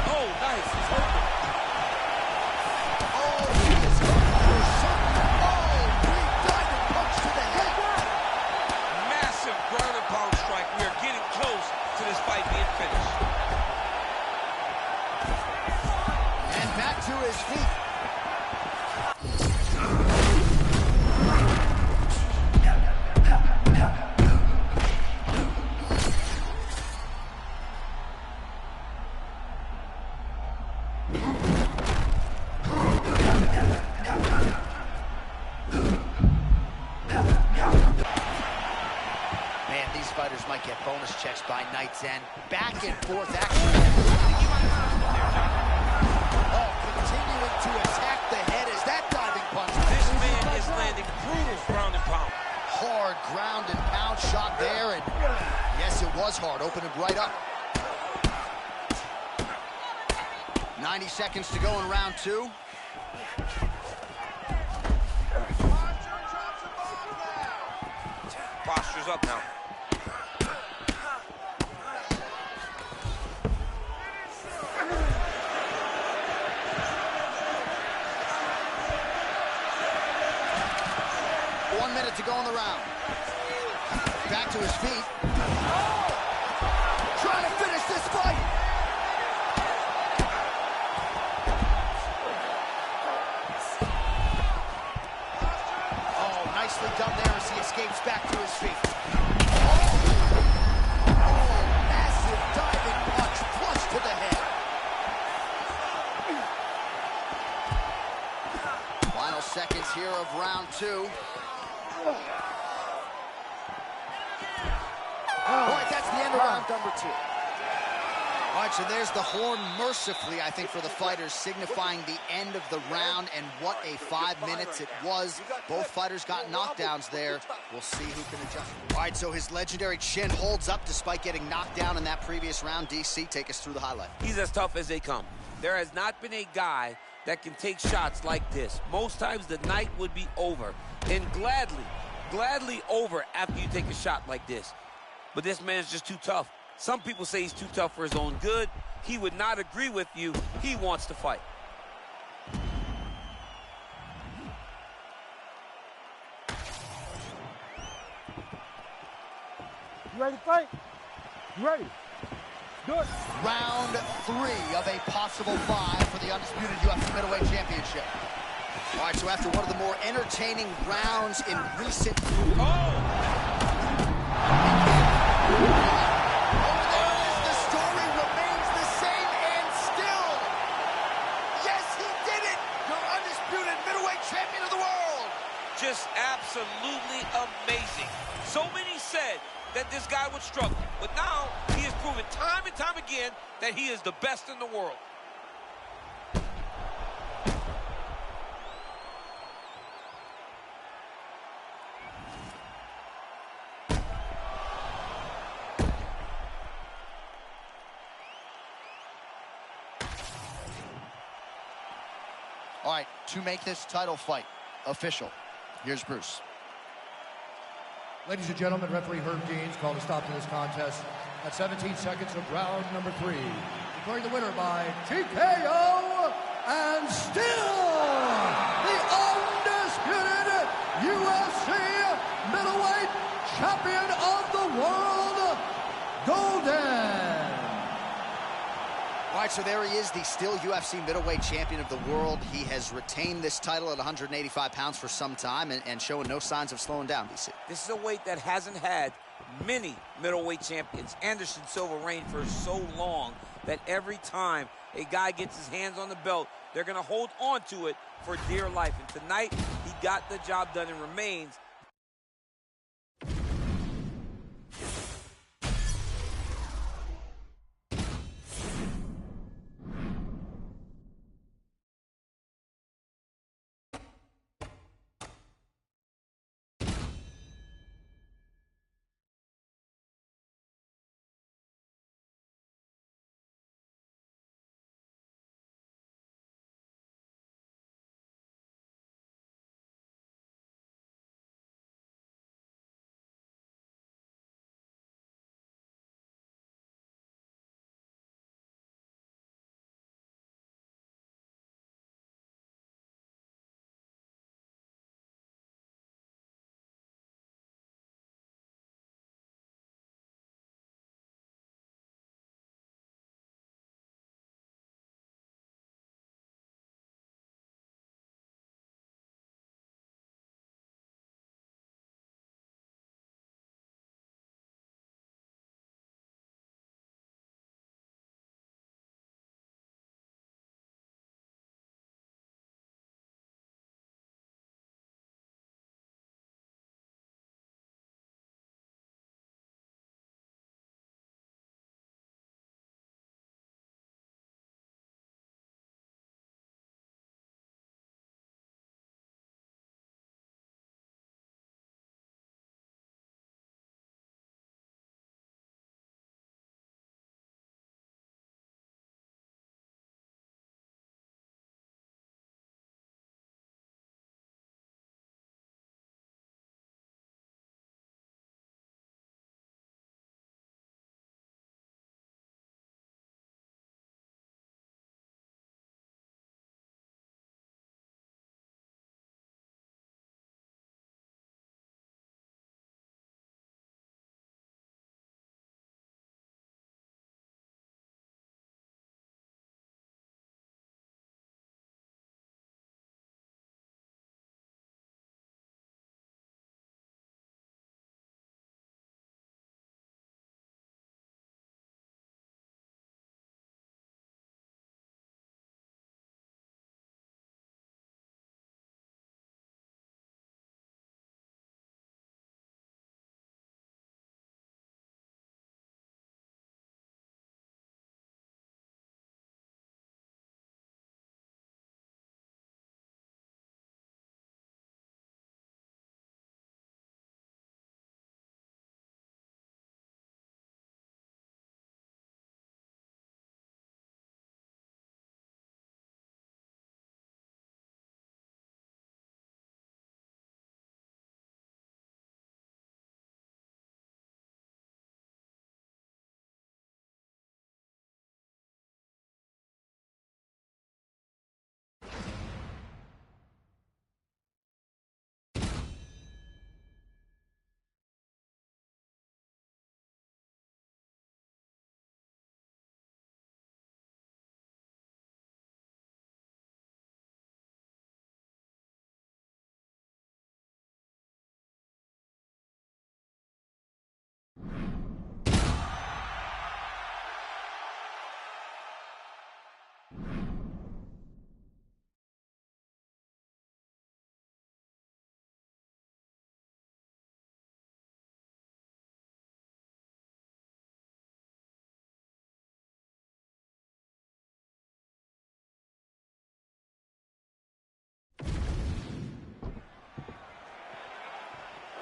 Speaker 2: Oh, nice. He's open.
Speaker 1: Oh, he is up for something. Oh, big diving punch to the head.
Speaker 2: Massive ground and pound strike. We are getting close to this fight being finished.
Speaker 1: And back to his feet. Man, these fighters might get bonus checks by night's end. Back and forth action. Oh, continuing to attack the head as that diving punch.
Speaker 2: This man is landing brutal ground and pound.
Speaker 1: Hard ground and pound shot there, and yes, it was hard. Opened him right up. 90 seconds to go in round two.
Speaker 2: Posture's up now.
Speaker 1: One minute to go in the round. Back to his feet. Trying to finish this fight. Oh, nicely done there as he escapes back to his feet. Oh, massive diving punch, flush to the head. Final seconds here of round two. All right, that's the end of round number two. All right, so there's the horn mercifully, I think, for the fighters, signifying the end of the round, and what a 5 minutes it was. Both fighters got knockdowns there. We'll see who can adjust. All right, so his legendary chin holds up despite getting knocked down in that previous round. DC, take us through the highlight.
Speaker 2: He's as tough as they come. There has not been a guy that can take shots like this. Most times the night would be over, and gladly over after you take a shot like this. But this man's just too tough. Some people say he's too tough for his own good. He would not agree with you. He wants to fight.
Speaker 4: You ready to fight? You ready? Do it.
Speaker 1: Round three of a possible 5 for the Undisputed UFC Middleweight Championship. All right, so after one of the more entertaining rounds in recent... The story remains the same, and still, yes, he did it! Your Undisputed Middleweight Champion of the world!
Speaker 2: Just absolutely amazing. So many said that this guy would struggle, but now he has proven time and time again that he is the best in the world.
Speaker 1: All right, to make this title fight official, here's Bruce.
Speaker 3: Ladies and gentlemen, referee Herb Deans called a stop to this contest at 17 seconds of round number 3. Declaring the winner by TKO, and still the undisputed UFC middleweight champion of the world, Golden.
Speaker 1: All right, so there he is, the still UFC middleweight champion of the world. He has retained this title at 185 pounds for some time and showing no signs of slowing down, DC.
Speaker 2: This is a weight that hasn't had many middleweight champions. Anderson Silva reigned for so long that every time a guy gets his hands on the belt, they're going to hold on to it for dear life. And tonight, he got the job done and remains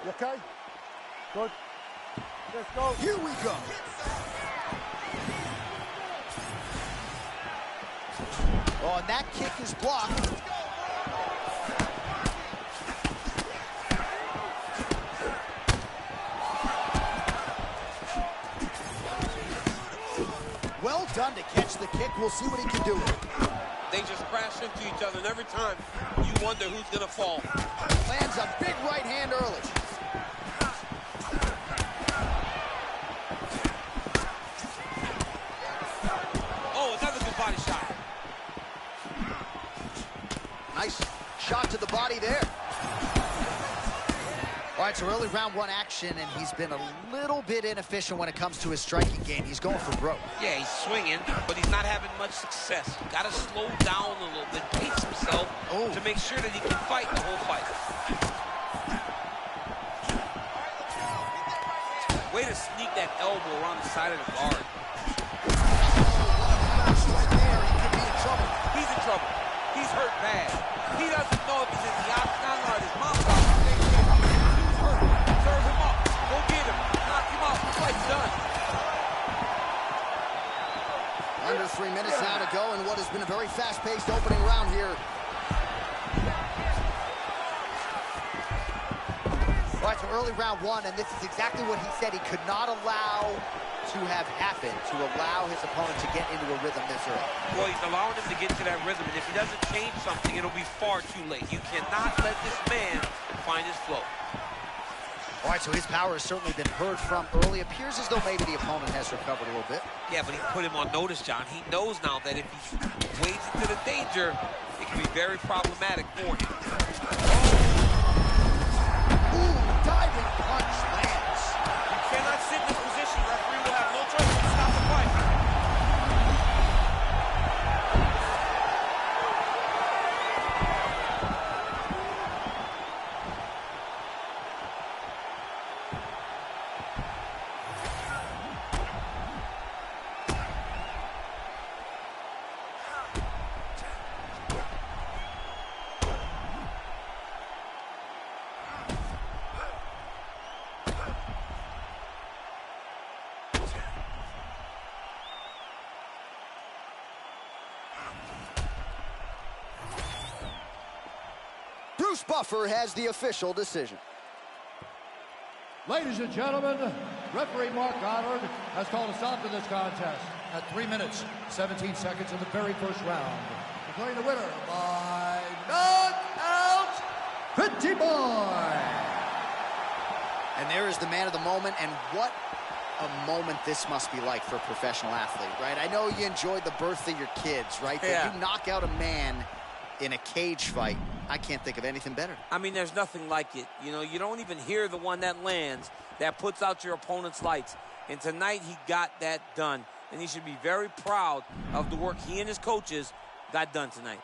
Speaker 4: You okay? Good. Let's go.
Speaker 1: Here we go. Oh, and that kick is blocked. Well done to catch the kick. We'll see what he can do with it.
Speaker 2: They just crash into each other, and every time you wonder who's going to fall.
Speaker 1: Lands a big right hand early.
Speaker 2: Oh, another good body shot.
Speaker 1: Nice shot to the body there. All right, so early round one action, and he's been a little bit inefficient when it comes to his striking game. He's going for broke.
Speaker 2: Yeah, he's swinging, but he's not having much success. Got to slow down a little bit, pace himself to make sure that he can fight the whole fight. Way to sneak that elbow around the side of the guard. He's in trouble. He's hurt bad. He doesn't know if he's in the octagon or his mouth. Serve him up. Go get him. Knock him out. The fight's done.
Speaker 1: Under 3 minutes now to go in what has been a very fast-paced opening round here. All right, so early round one, and this is exactly what he said he could not allow to have happen, to allow his opponent to get into a rhythm this early.
Speaker 2: Well, he's allowing him to get to that rhythm, and if he doesn't change something, it'll be far too late. You cannot let this man find his flow.
Speaker 1: All right, so his power has certainly been heard from early. Appears as though maybe the opponent has recovered a little bit.
Speaker 2: Yeah, but he put him on notice, John. He knows now that if he wades into the danger, it can be very problematic for him.
Speaker 1: Ooh, diving punch lands.
Speaker 2: You cannot sit in this position. Referee will have no choice but to stop the fight.
Speaker 1: Bruce Buffer has the official decision.
Speaker 3: Ladies and gentlemen, referee Mark Goddard has called a stop to this contest at 3 minutes, 17 seconds of the very first round. Declaring the winner by knockout, Pretty Boy.
Speaker 1: And there is the man of the moment, and what a moment this must be like for a professional athlete, right? I know you enjoyed the birth of your kids, right?
Speaker 2: Yeah.
Speaker 1: But you knock out a man in a cage fight. I can't think of anything better.
Speaker 2: I mean, there's nothing like it. You know, you don't even hear the one that lands, that puts out your opponent's lights. And tonight, he got that done. And he should be very proud of the work he and his coaches got done tonight.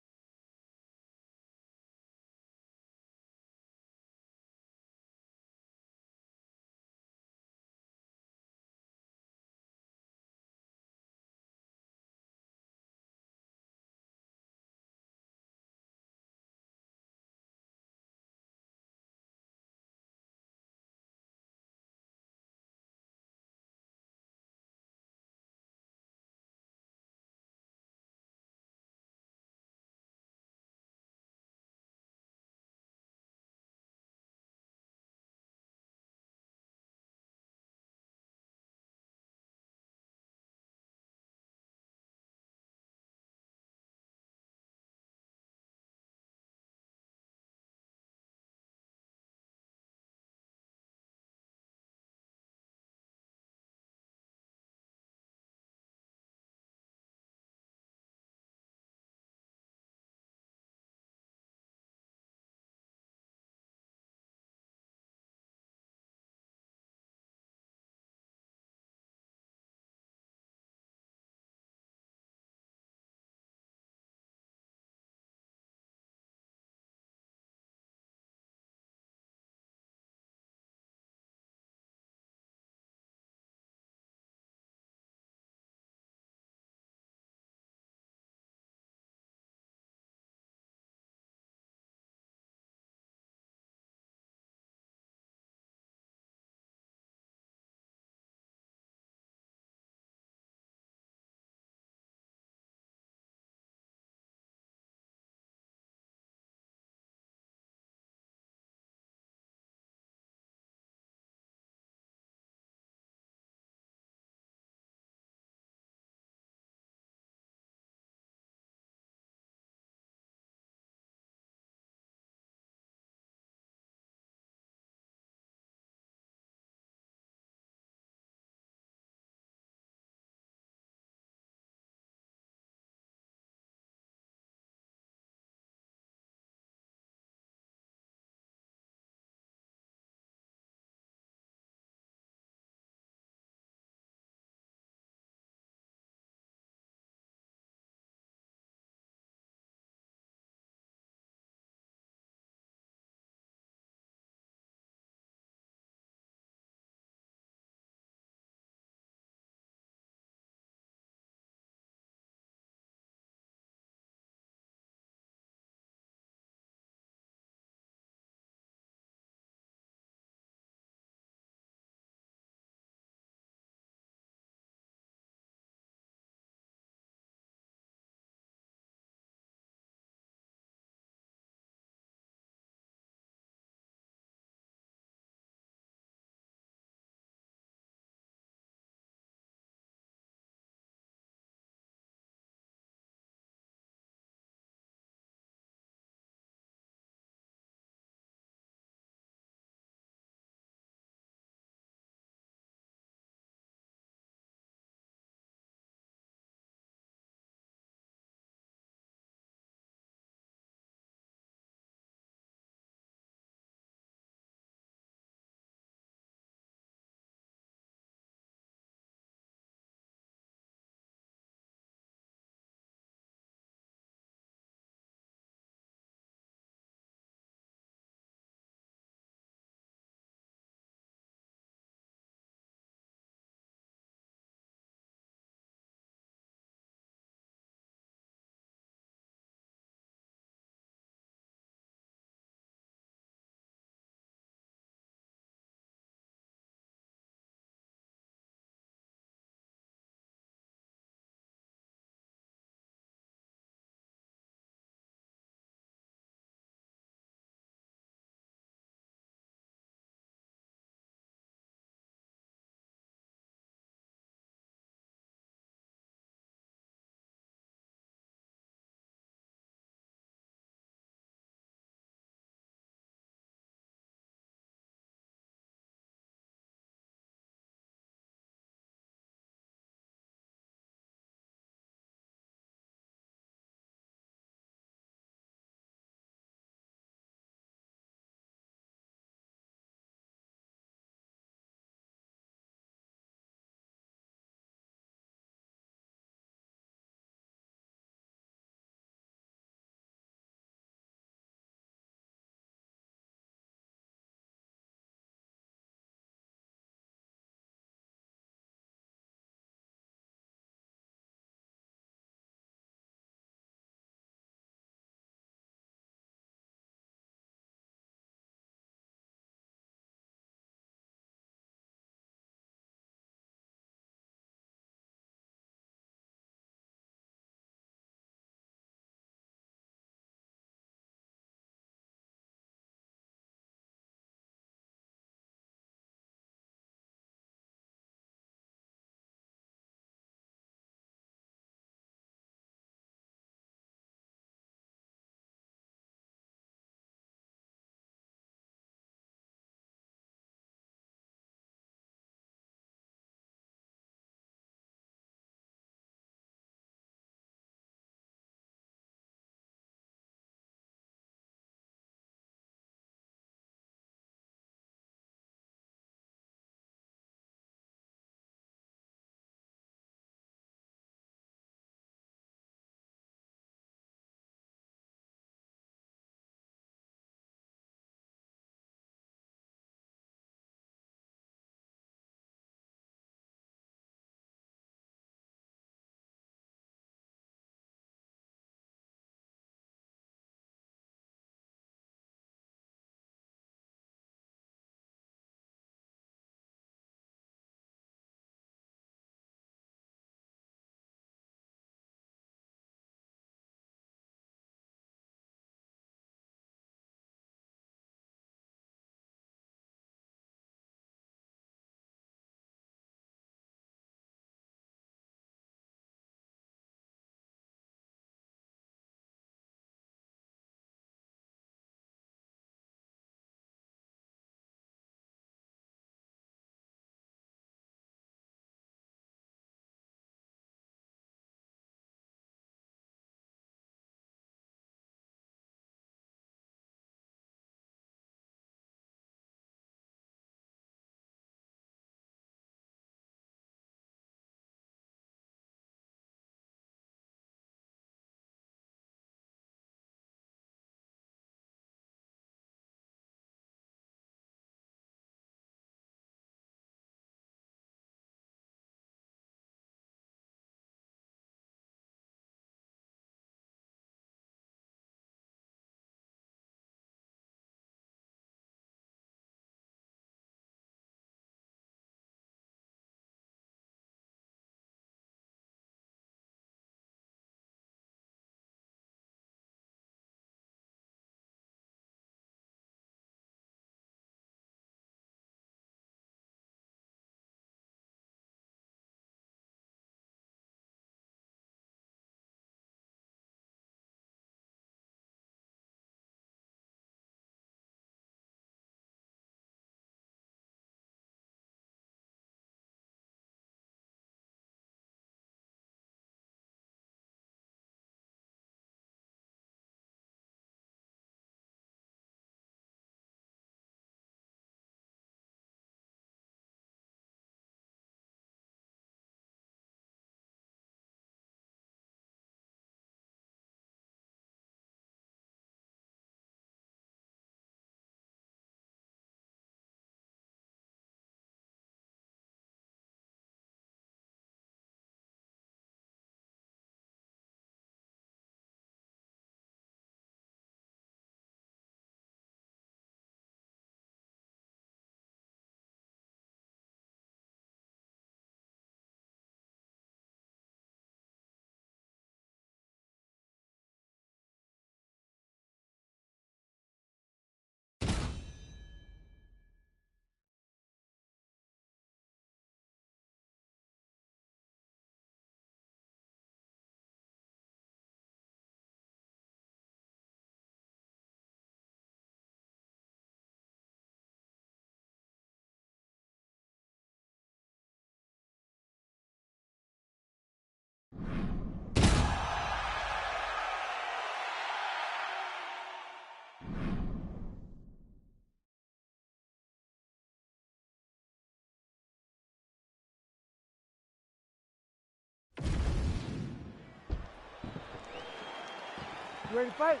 Speaker 4: You ready to fight?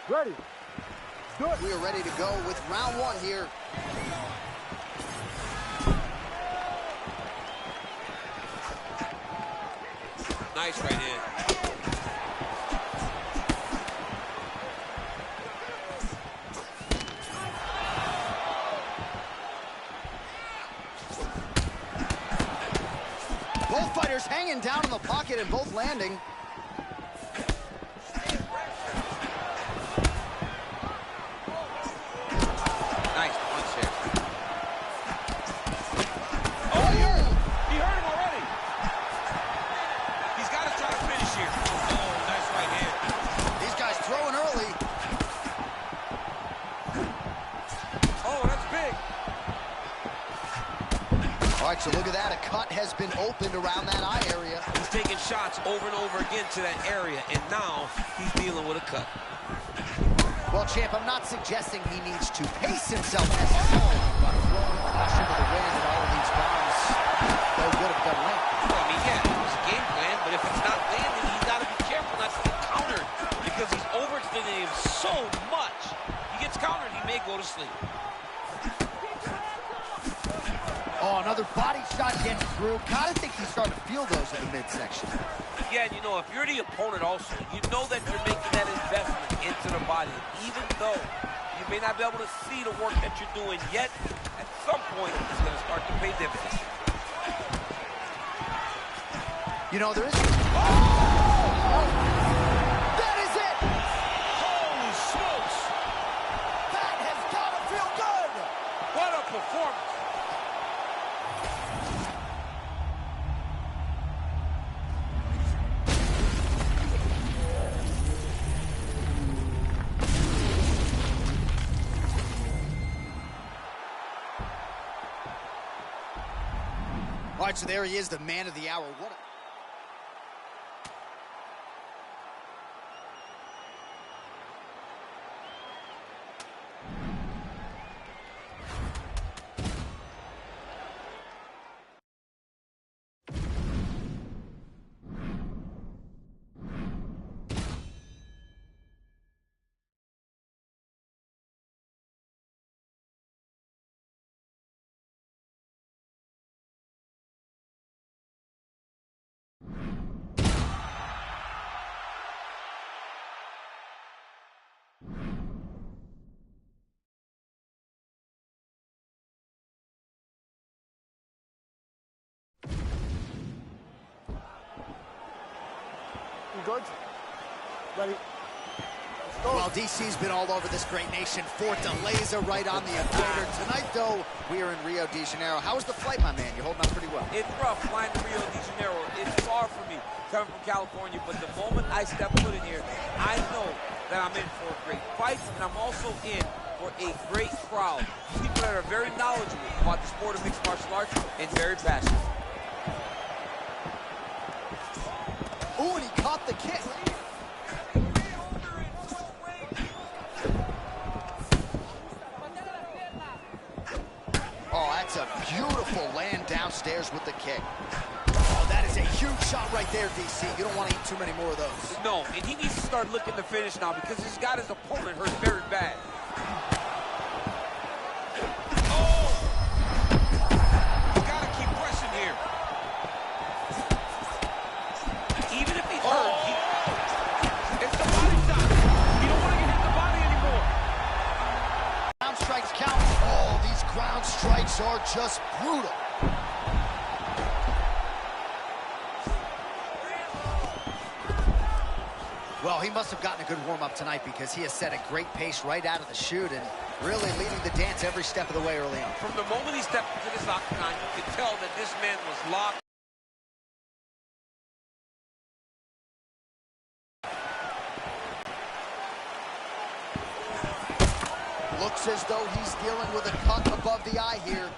Speaker 4: Ready. Do it.
Speaker 1: We are ready to go with round one here.
Speaker 2: Nice right hand.
Speaker 1: Both fighters hanging down in the pocket and both landing.
Speaker 2: Nice punch there. Oh, he hurt him already. He's got to try to finish here. Oh, nice right hand.
Speaker 1: These guys throwing early.
Speaker 2: Oh, that's big.
Speaker 1: All right, so look at that. A cut has been opened around that eye area.
Speaker 2: He's taking shots over and over again to that area, and now he's dealing with a cut.
Speaker 1: Well, champ, I'm not suggesting he needs to pace himself necessarily, but throwing caution to the wind and all of these bombs, no good if it doesn't land.
Speaker 2: Well, I mean, yeah, it was a game plan, but if it's not landing, he's got to be careful not to get countered because he's overextending him so much. He gets countered, he may go to sleep.
Speaker 1: Oh, another body shot gets through. Gotta think he's starting to feel those in the midsection.
Speaker 2: Yeah, and you know, if you're the opponent also, you know that you're making that investment into the body. Even though you may not be able to see the work that you're doing yet, at some point, it's going to start to pay dividends.
Speaker 1: You know, there is... Oh! That is it!
Speaker 2: Holy smokes!
Speaker 1: That has got to feel good!
Speaker 2: What a performance!
Speaker 1: All right, so there he is, the man of the hour. What a...
Speaker 4: You good? Ready. Let's go.
Speaker 1: Well, DC's been all over this great nation. Fort de Laser right on the equator. Tonight, though, we are in Rio de Janeiro. How was the flight, my man? You're holding up pretty well.
Speaker 2: It's rough flying to Rio de Janeiro. It's far from me, coming from California, but the moment I step foot in here, I know that I'm in for a great fight, and I'm also in for a great crowd. People that are very knowledgeable about the sport of mixed martial arts and very passionate.
Speaker 1: Ooh, and he caught the kick. Oh, that's a beautiful land downstairs with the kick. Oh, that is a huge shot right there, DC. You don't want to eat too many more of those.
Speaker 2: No, and he needs to start looking to finish now because he's got his opponent hurt very bad. Oh! He's got to keep pressing here. Even if he's hurt, it's the body shot. You don't want to get hit the body anymore.
Speaker 1: Ground strikes count. Oh, these ground strikes are just brutal. Well, he must have gotten a good warm-up tonight because he has set a great pace right out of the chute and really leading the dance every step of the way early on.
Speaker 2: From the moment he stepped into this octagon, you could tell that this man was locked.
Speaker 1: Looks as though he's dealing with a cut above the eye here.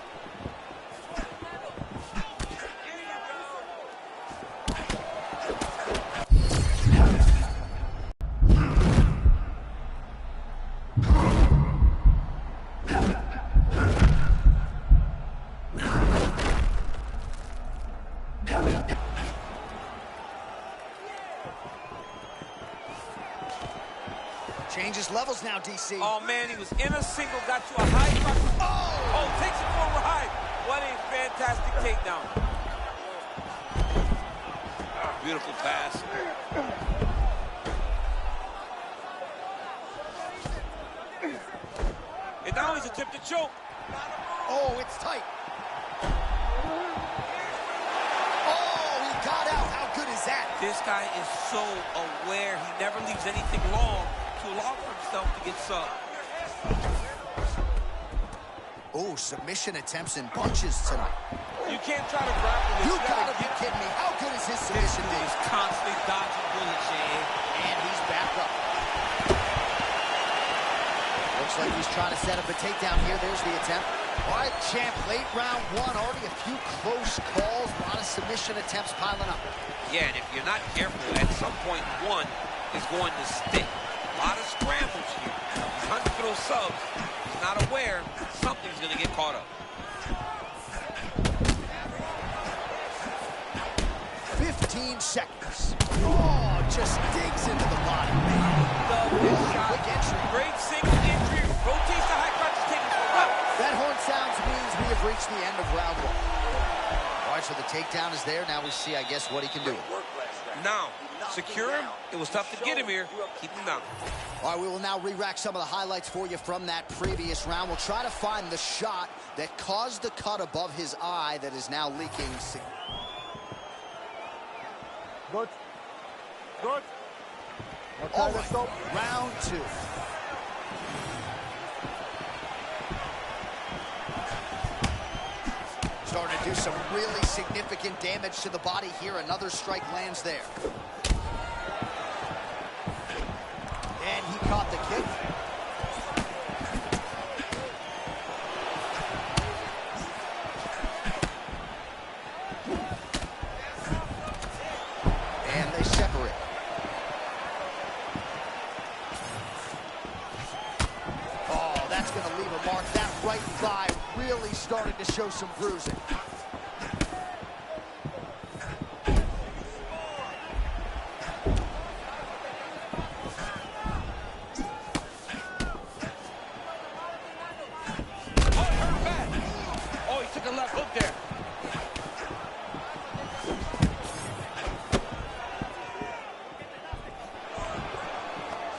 Speaker 1: Changes levels now, DC.
Speaker 2: Oh, man, he was in a single, got to a high crotch. Oh, takes it for a ride. What a fantastic takedown. Beautiful pass. And now he's attempted to choke.
Speaker 1: Oh, it's tight. Oh, he got out. How good is that?
Speaker 2: This guy is so aware. He never leaves anything long to allow for himself to get subbed.
Speaker 1: Oh, submission attempts in bunches tonight.
Speaker 2: You can't try to grapple this.
Speaker 1: You gotta be kidding me. How good is his submission?
Speaker 2: He's constantly dodging bullets, Shane.
Speaker 1: And he's back up. Looks like he's trying to set up a takedown here. There's the attempt. All right, champ, late round one. Already a few close calls. A lot of submission attempts piling up.
Speaker 2: Yeah, and if you're not careful, at some point, one is going to stick. A lot of scrambles here. He's hunting for those subs. He's not aware. Something's going to get caught up.
Speaker 1: 15 seconds. Oh, just digs into the body, man. Quick entry.
Speaker 2: Great single entry. Rotates the high crotch, is taken for a round.
Speaker 1: That horn sounds means we have reached the end of round one. All right, so the takedown is there. Now we see, I guess, what he can do.
Speaker 2: Now, secure him. It was tough to get him here. Keep him down.
Speaker 1: All right, we will now re-rack some of the highlights for you from that previous round. We'll try to find the shot that caused the cut above his eye that is now leaking.
Speaker 4: Good. Good. Okay,
Speaker 1: All
Speaker 4: let's
Speaker 1: right,
Speaker 4: go.
Speaker 1: round two. Starting to do some really significant damage to the body here. Another strike lands there. And he caught the kick. And they separate. Oh, that's going to leave a mark. That right thigh really started to show some bruising.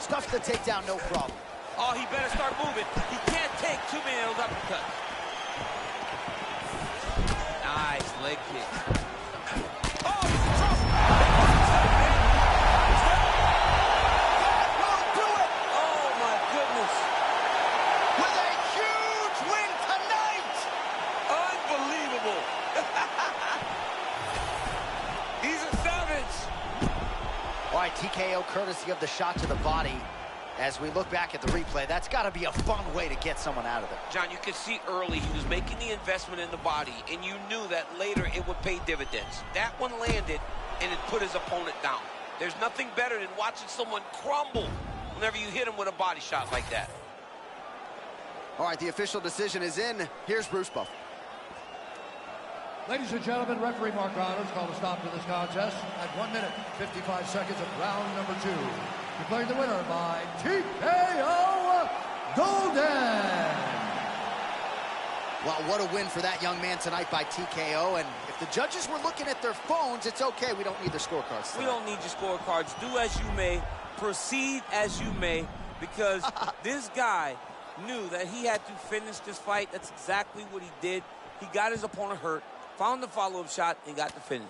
Speaker 1: Stuffs the takedown, no problem.
Speaker 2: Oh, he better start moving. He can't take too many of those uppercuts. Nice leg kick. Oh, he's in trouble.
Speaker 1: Will do it!
Speaker 2: Oh, my goodness.
Speaker 1: With a huge win tonight!
Speaker 2: Unbelievable. He's a savage.
Speaker 1: All right, TKO courtesy of the shot to the body. As we look back at the replay, that's got to be a fun way to get someone out of it.
Speaker 2: John, you could see early he was making the investment in the body, and you knew that later it would pay dividends. That one landed, and it put his opponent down. There's nothing better than watching someone crumble whenever you hit him with a body shot like that.
Speaker 1: All right, the official decision is in. Here's Bruce Buffer.
Speaker 3: Ladies and gentlemen, referee Mark Reynolds called a stop to this contest at 1 minute, 55 seconds of round number 2. Declaring the winner by TKO Golden.
Speaker 1: Well, what a win for that young man tonight by TKO. And if the judges were looking at their phones, it's okay. We don't need their scorecards tonight.
Speaker 2: We don't need your scorecards. Do as you may, proceed as you may, because this guy knew that he had to finish this fight. That's exactly what he did. He got his opponent hurt, found the follow-up shot, and got the finish.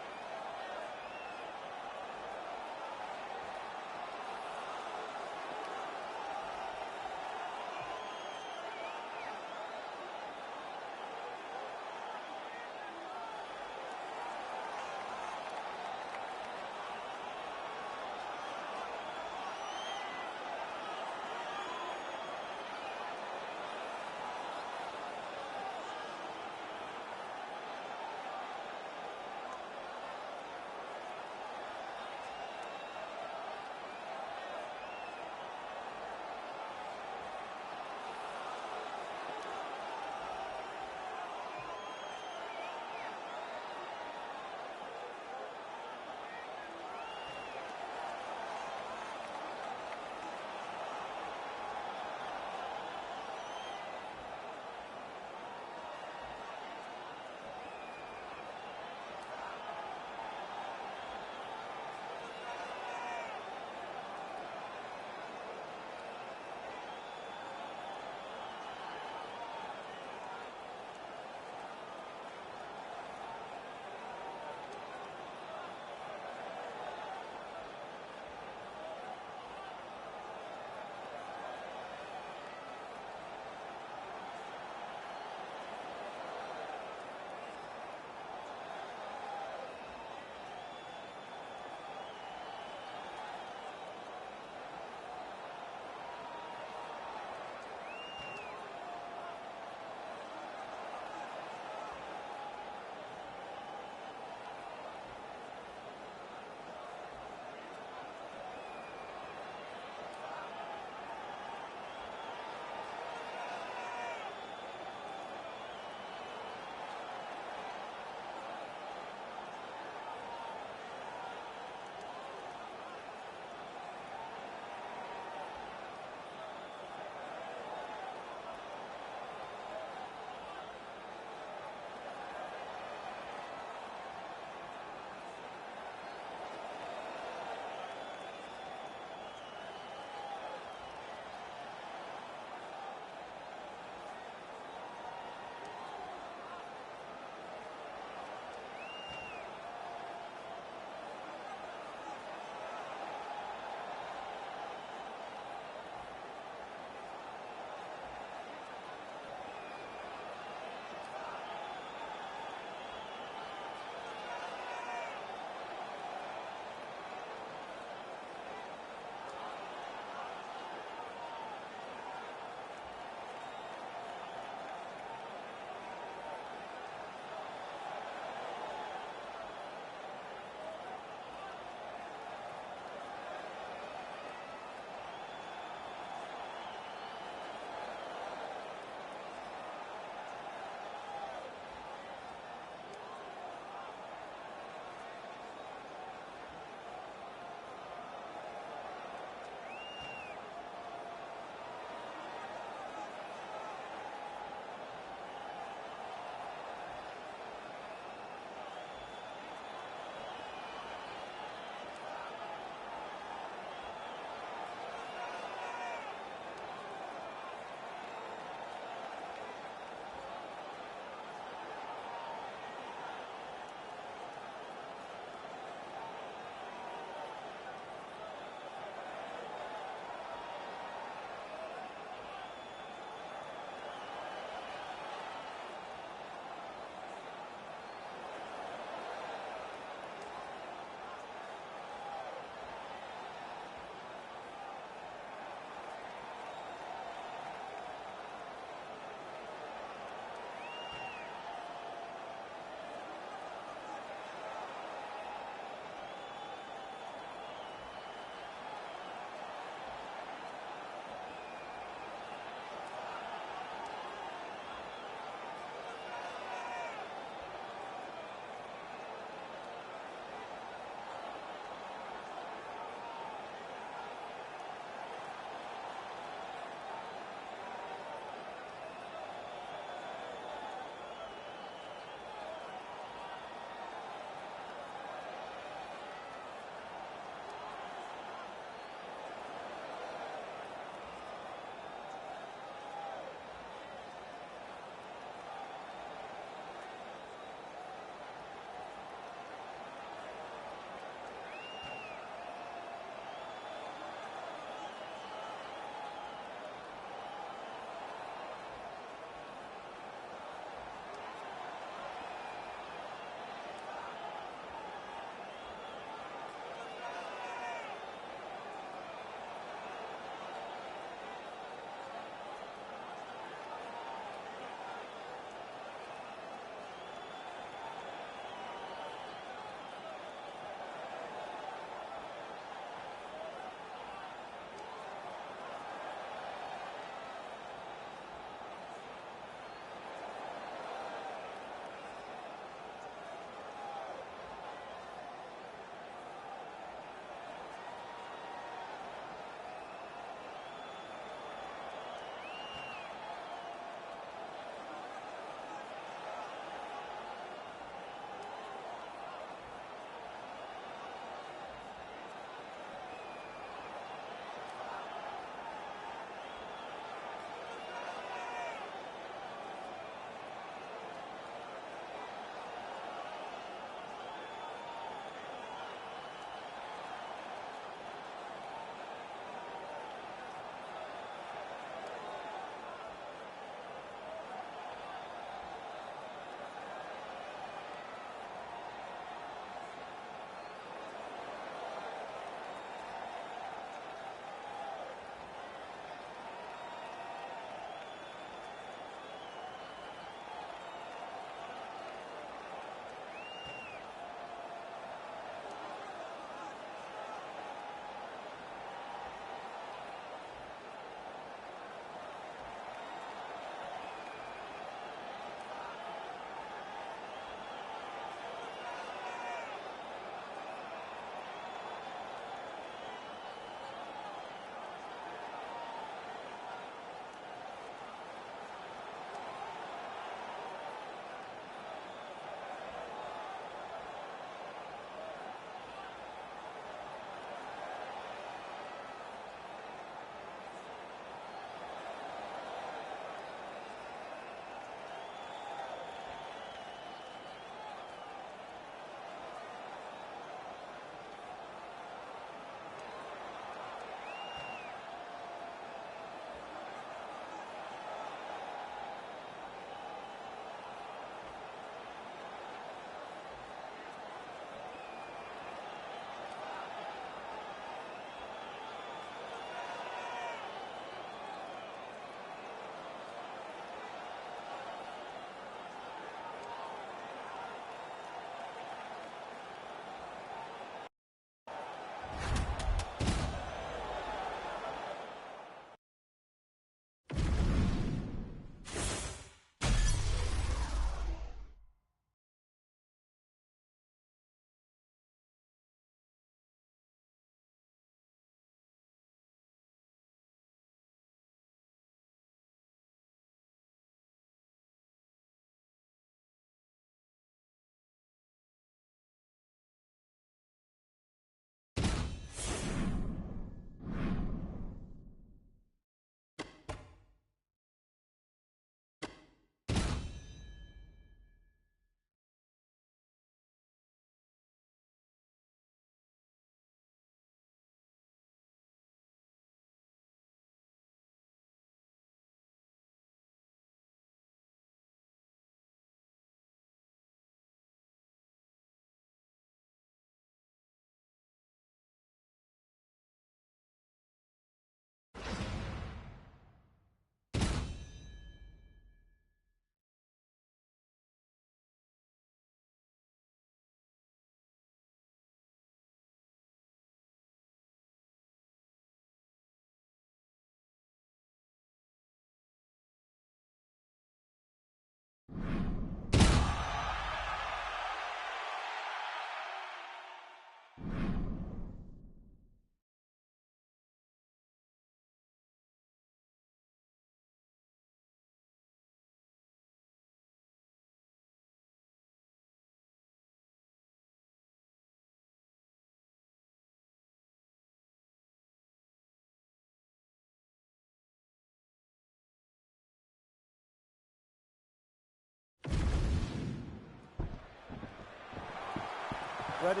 Speaker 4: Ready?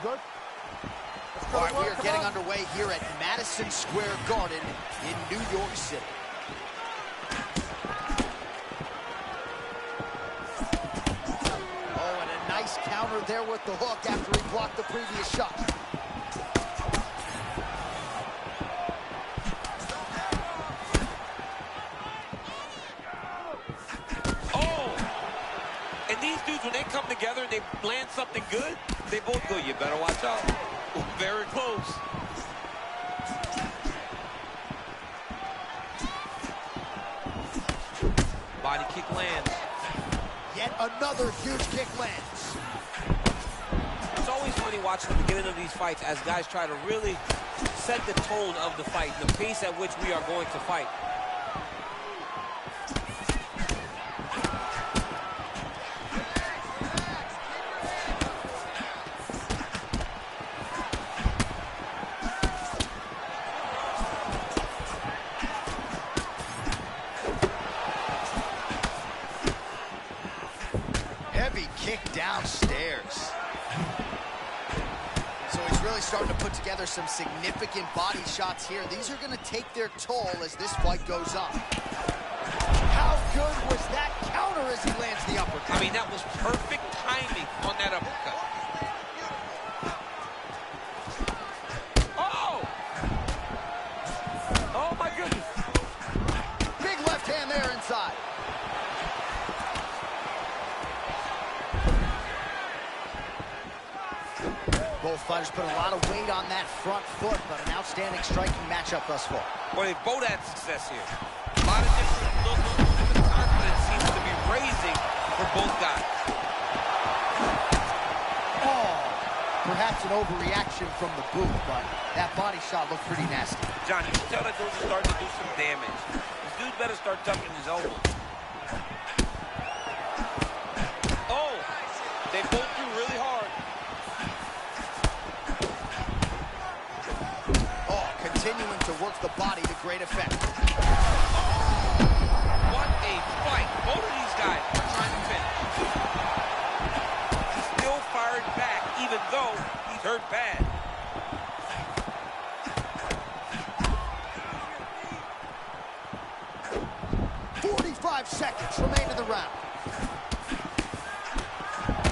Speaker 4: Good.
Speaker 1: All right, we are getting underway here at Madison Square Garden in New York City. Oh, and a nice counter there with the hook after he blocked the previous shot.
Speaker 2: These dudes, when they come together and they land something good, they both go, you better watch out. Very close. Body kick lands.
Speaker 1: Yet another huge kick lands.
Speaker 2: It's always funny watching the beginning of these fights as guys try to really set the tone of the fight, the pace at which we are going to fight.
Speaker 1: Kick downstairs. So he's really starting to put together some significant body shots here. These are going to take their toll as this fight goes on. How good was that counter as he lands the uppercut?
Speaker 2: I mean, that was perfect timing on that uppercut. Oh! Oh, my goodness.
Speaker 1: Big left hand there inside. Both fighters put a lot of weight on that front foot, but an outstanding striking matchup thus far.
Speaker 2: Well, they've both had success here. A lot of different looks. The confidence seems to be raising for both guys.
Speaker 1: Oh, perhaps an overreaction from the boot, but that body shot looked pretty nasty.
Speaker 2: John, you can tell that those are starting to do some damage. This dude better start tucking his elbows. Oh, they both do really hard.
Speaker 1: Continuing to work the body to great effect.
Speaker 2: What a fight. Both of these guys are trying to finish. He's still firing back, even though he's hurt bad.
Speaker 1: "45 seconds remain in the round."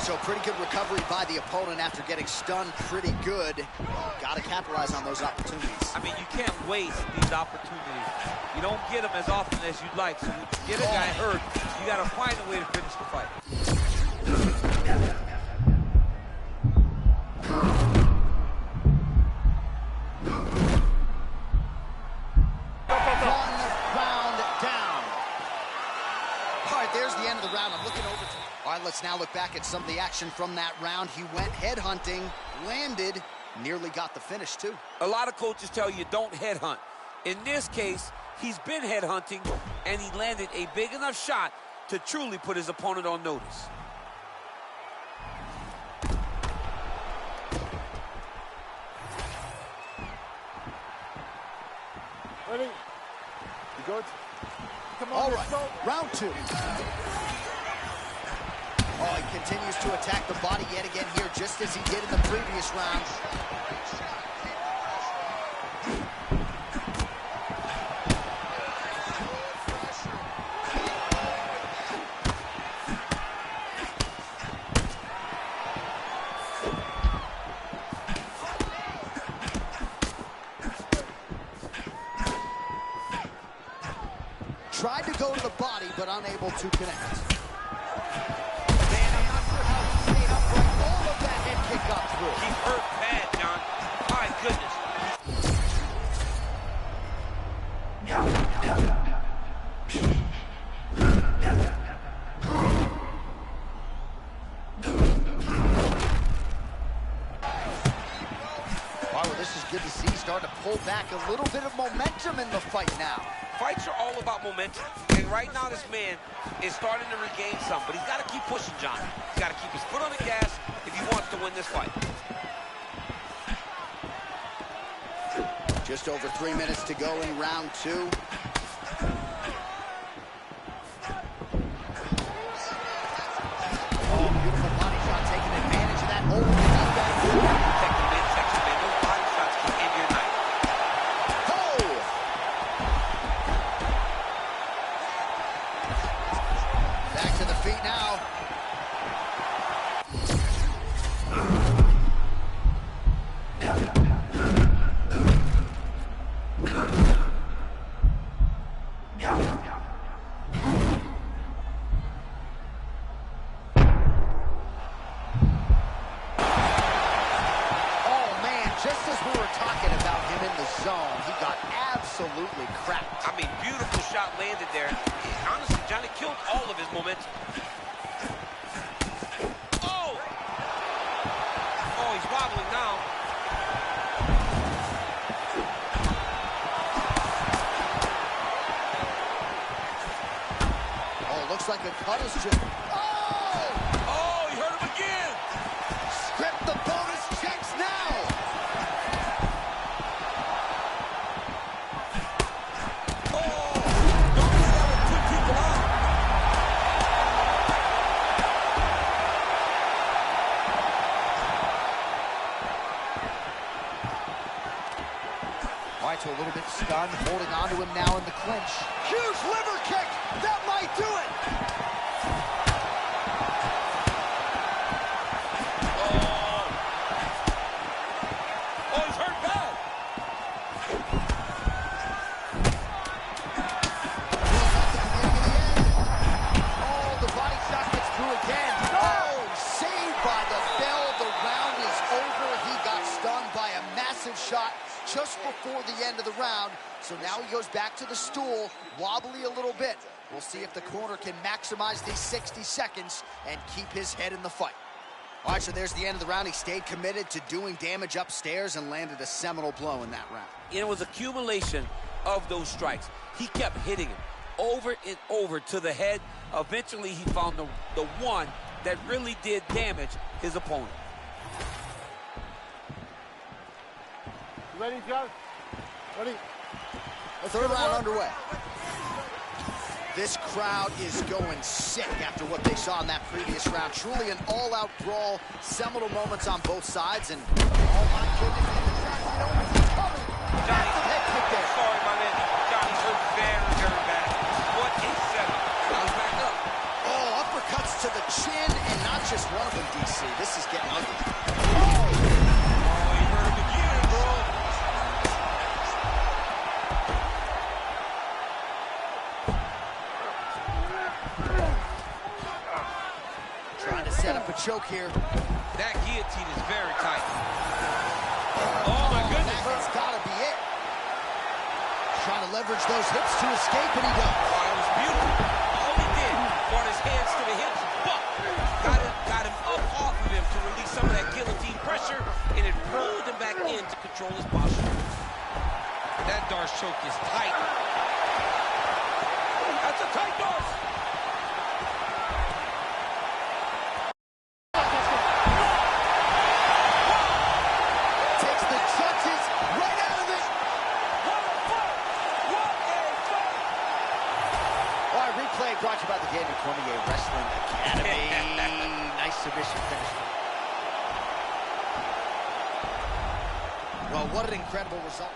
Speaker 1: So pretty good recovery by the opponent after getting stunned pretty good. Got to capitalize on those opportunities.
Speaker 2: I mean, you can't waste these opportunities. You don't get them as often as you'd like. So when you get a guy hurt, you got to find a way to finish the fight.
Speaker 1: One round down. All right, there's the end of the round. I'm looking over to... All right, let's now look back at some of the action from that round. He went headhunting, landed, nearly got the finish, too.
Speaker 2: A lot of coaches tell you don't headhunt. In this case, he's been headhunting, and he landed a big enough shot to truly put his opponent on notice.
Speaker 4: Ready? You good? Come on,
Speaker 1: All right, round two. Oh, he continues to attack the body yet again here, just as he did in the previous round. Tried to go to the body, but unable to connect. Got through.
Speaker 2: He's hurt bad, John. My goodness.
Speaker 1: Wow, well, this is good to see. Starting to pull back a little bit of momentum in the fight now.
Speaker 2: Fights are all about momentum. And right now, this man is starting to regain some, but he's got to keep pushing, John. He's got to keep his foot on the gas if he wants to win this fight.
Speaker 1: Just over 3 minutes to go in round two. Oh, beautiful body shot, taking advantage of that overhand. absolutely cracked.
Speaker 2: I mean, beautiful shot landed there. Honestly, Johnny killed all of his momentum. Oh! Oh, he's wobbling now.
Speaker 1: Oh, looks like a cut is just... Oh!
Speaker 2: Oh, he hurt him again!
Speaker 1: Script the bonus checks now!
Speaker 2: Oh! Don't do that with 2 people out.
Speaker 1: White's a little bit stunned, holding on to him now in the clinch. Huge liver kick! That might do it!
Speaker 2: Oh, he's hurt bad.
Speaker 1: Oh, the body shot gets through again. Oh, saved by the bell. The round is over. He got stunned by a massive shot just before the end of the round. So now he goes back to the stool, wobbly a little bit. We'll see if the corner can maximize these 60 seconds and keep his head in the fight. All right, so there's the end of the round. He stayed committed to doing damage upstairs and landed a seminal blow in that round.
Speaker 2: It was accumulation of those strikes. He kept hitting him over and over to the head. Eventually, he found the one that really did damage his opponent.
Speaker 4: You ready, John? Ready?
Speaker 1: Third round underway. This crowd is going sick after what they saw in that previous round. Truly an all-out brawl, seminal moments on both sides, and oh my goodness, he's coming.
Speaker 2: Johnny,
Speaker 1: Head kick there.
Speaker 2: sorry, my man. Johnny's hurt very, very bad. What a setup. Now he's back up.
Speaker 1: Oh, uppercuts to the chin, and not just one of them, DC. This is getting ugly.
Speaker 2: Oh, he hurt him again, bro.
Speaker 1: Trying to set up a choke here.
Speaker 2: That guillotine is very tight. Oh, my goodness.
Speaker 1: That's gotta be it. Trying to leverage those hips to escape, and he does.
Speaker 2: Oh, it was beautiful. All he did, brought his hands to the hips, but got him up off of him to release some of that guillotine pressure, and it pulled him back in to control his posture. That Darce choke is tight. That's a tight Darce.
Speaker 1: Takes the judges right out of it. All right, replay brought to you by the Daniel Cormier Wrestling Academy. Nice submission finish. Well, what an incredible result.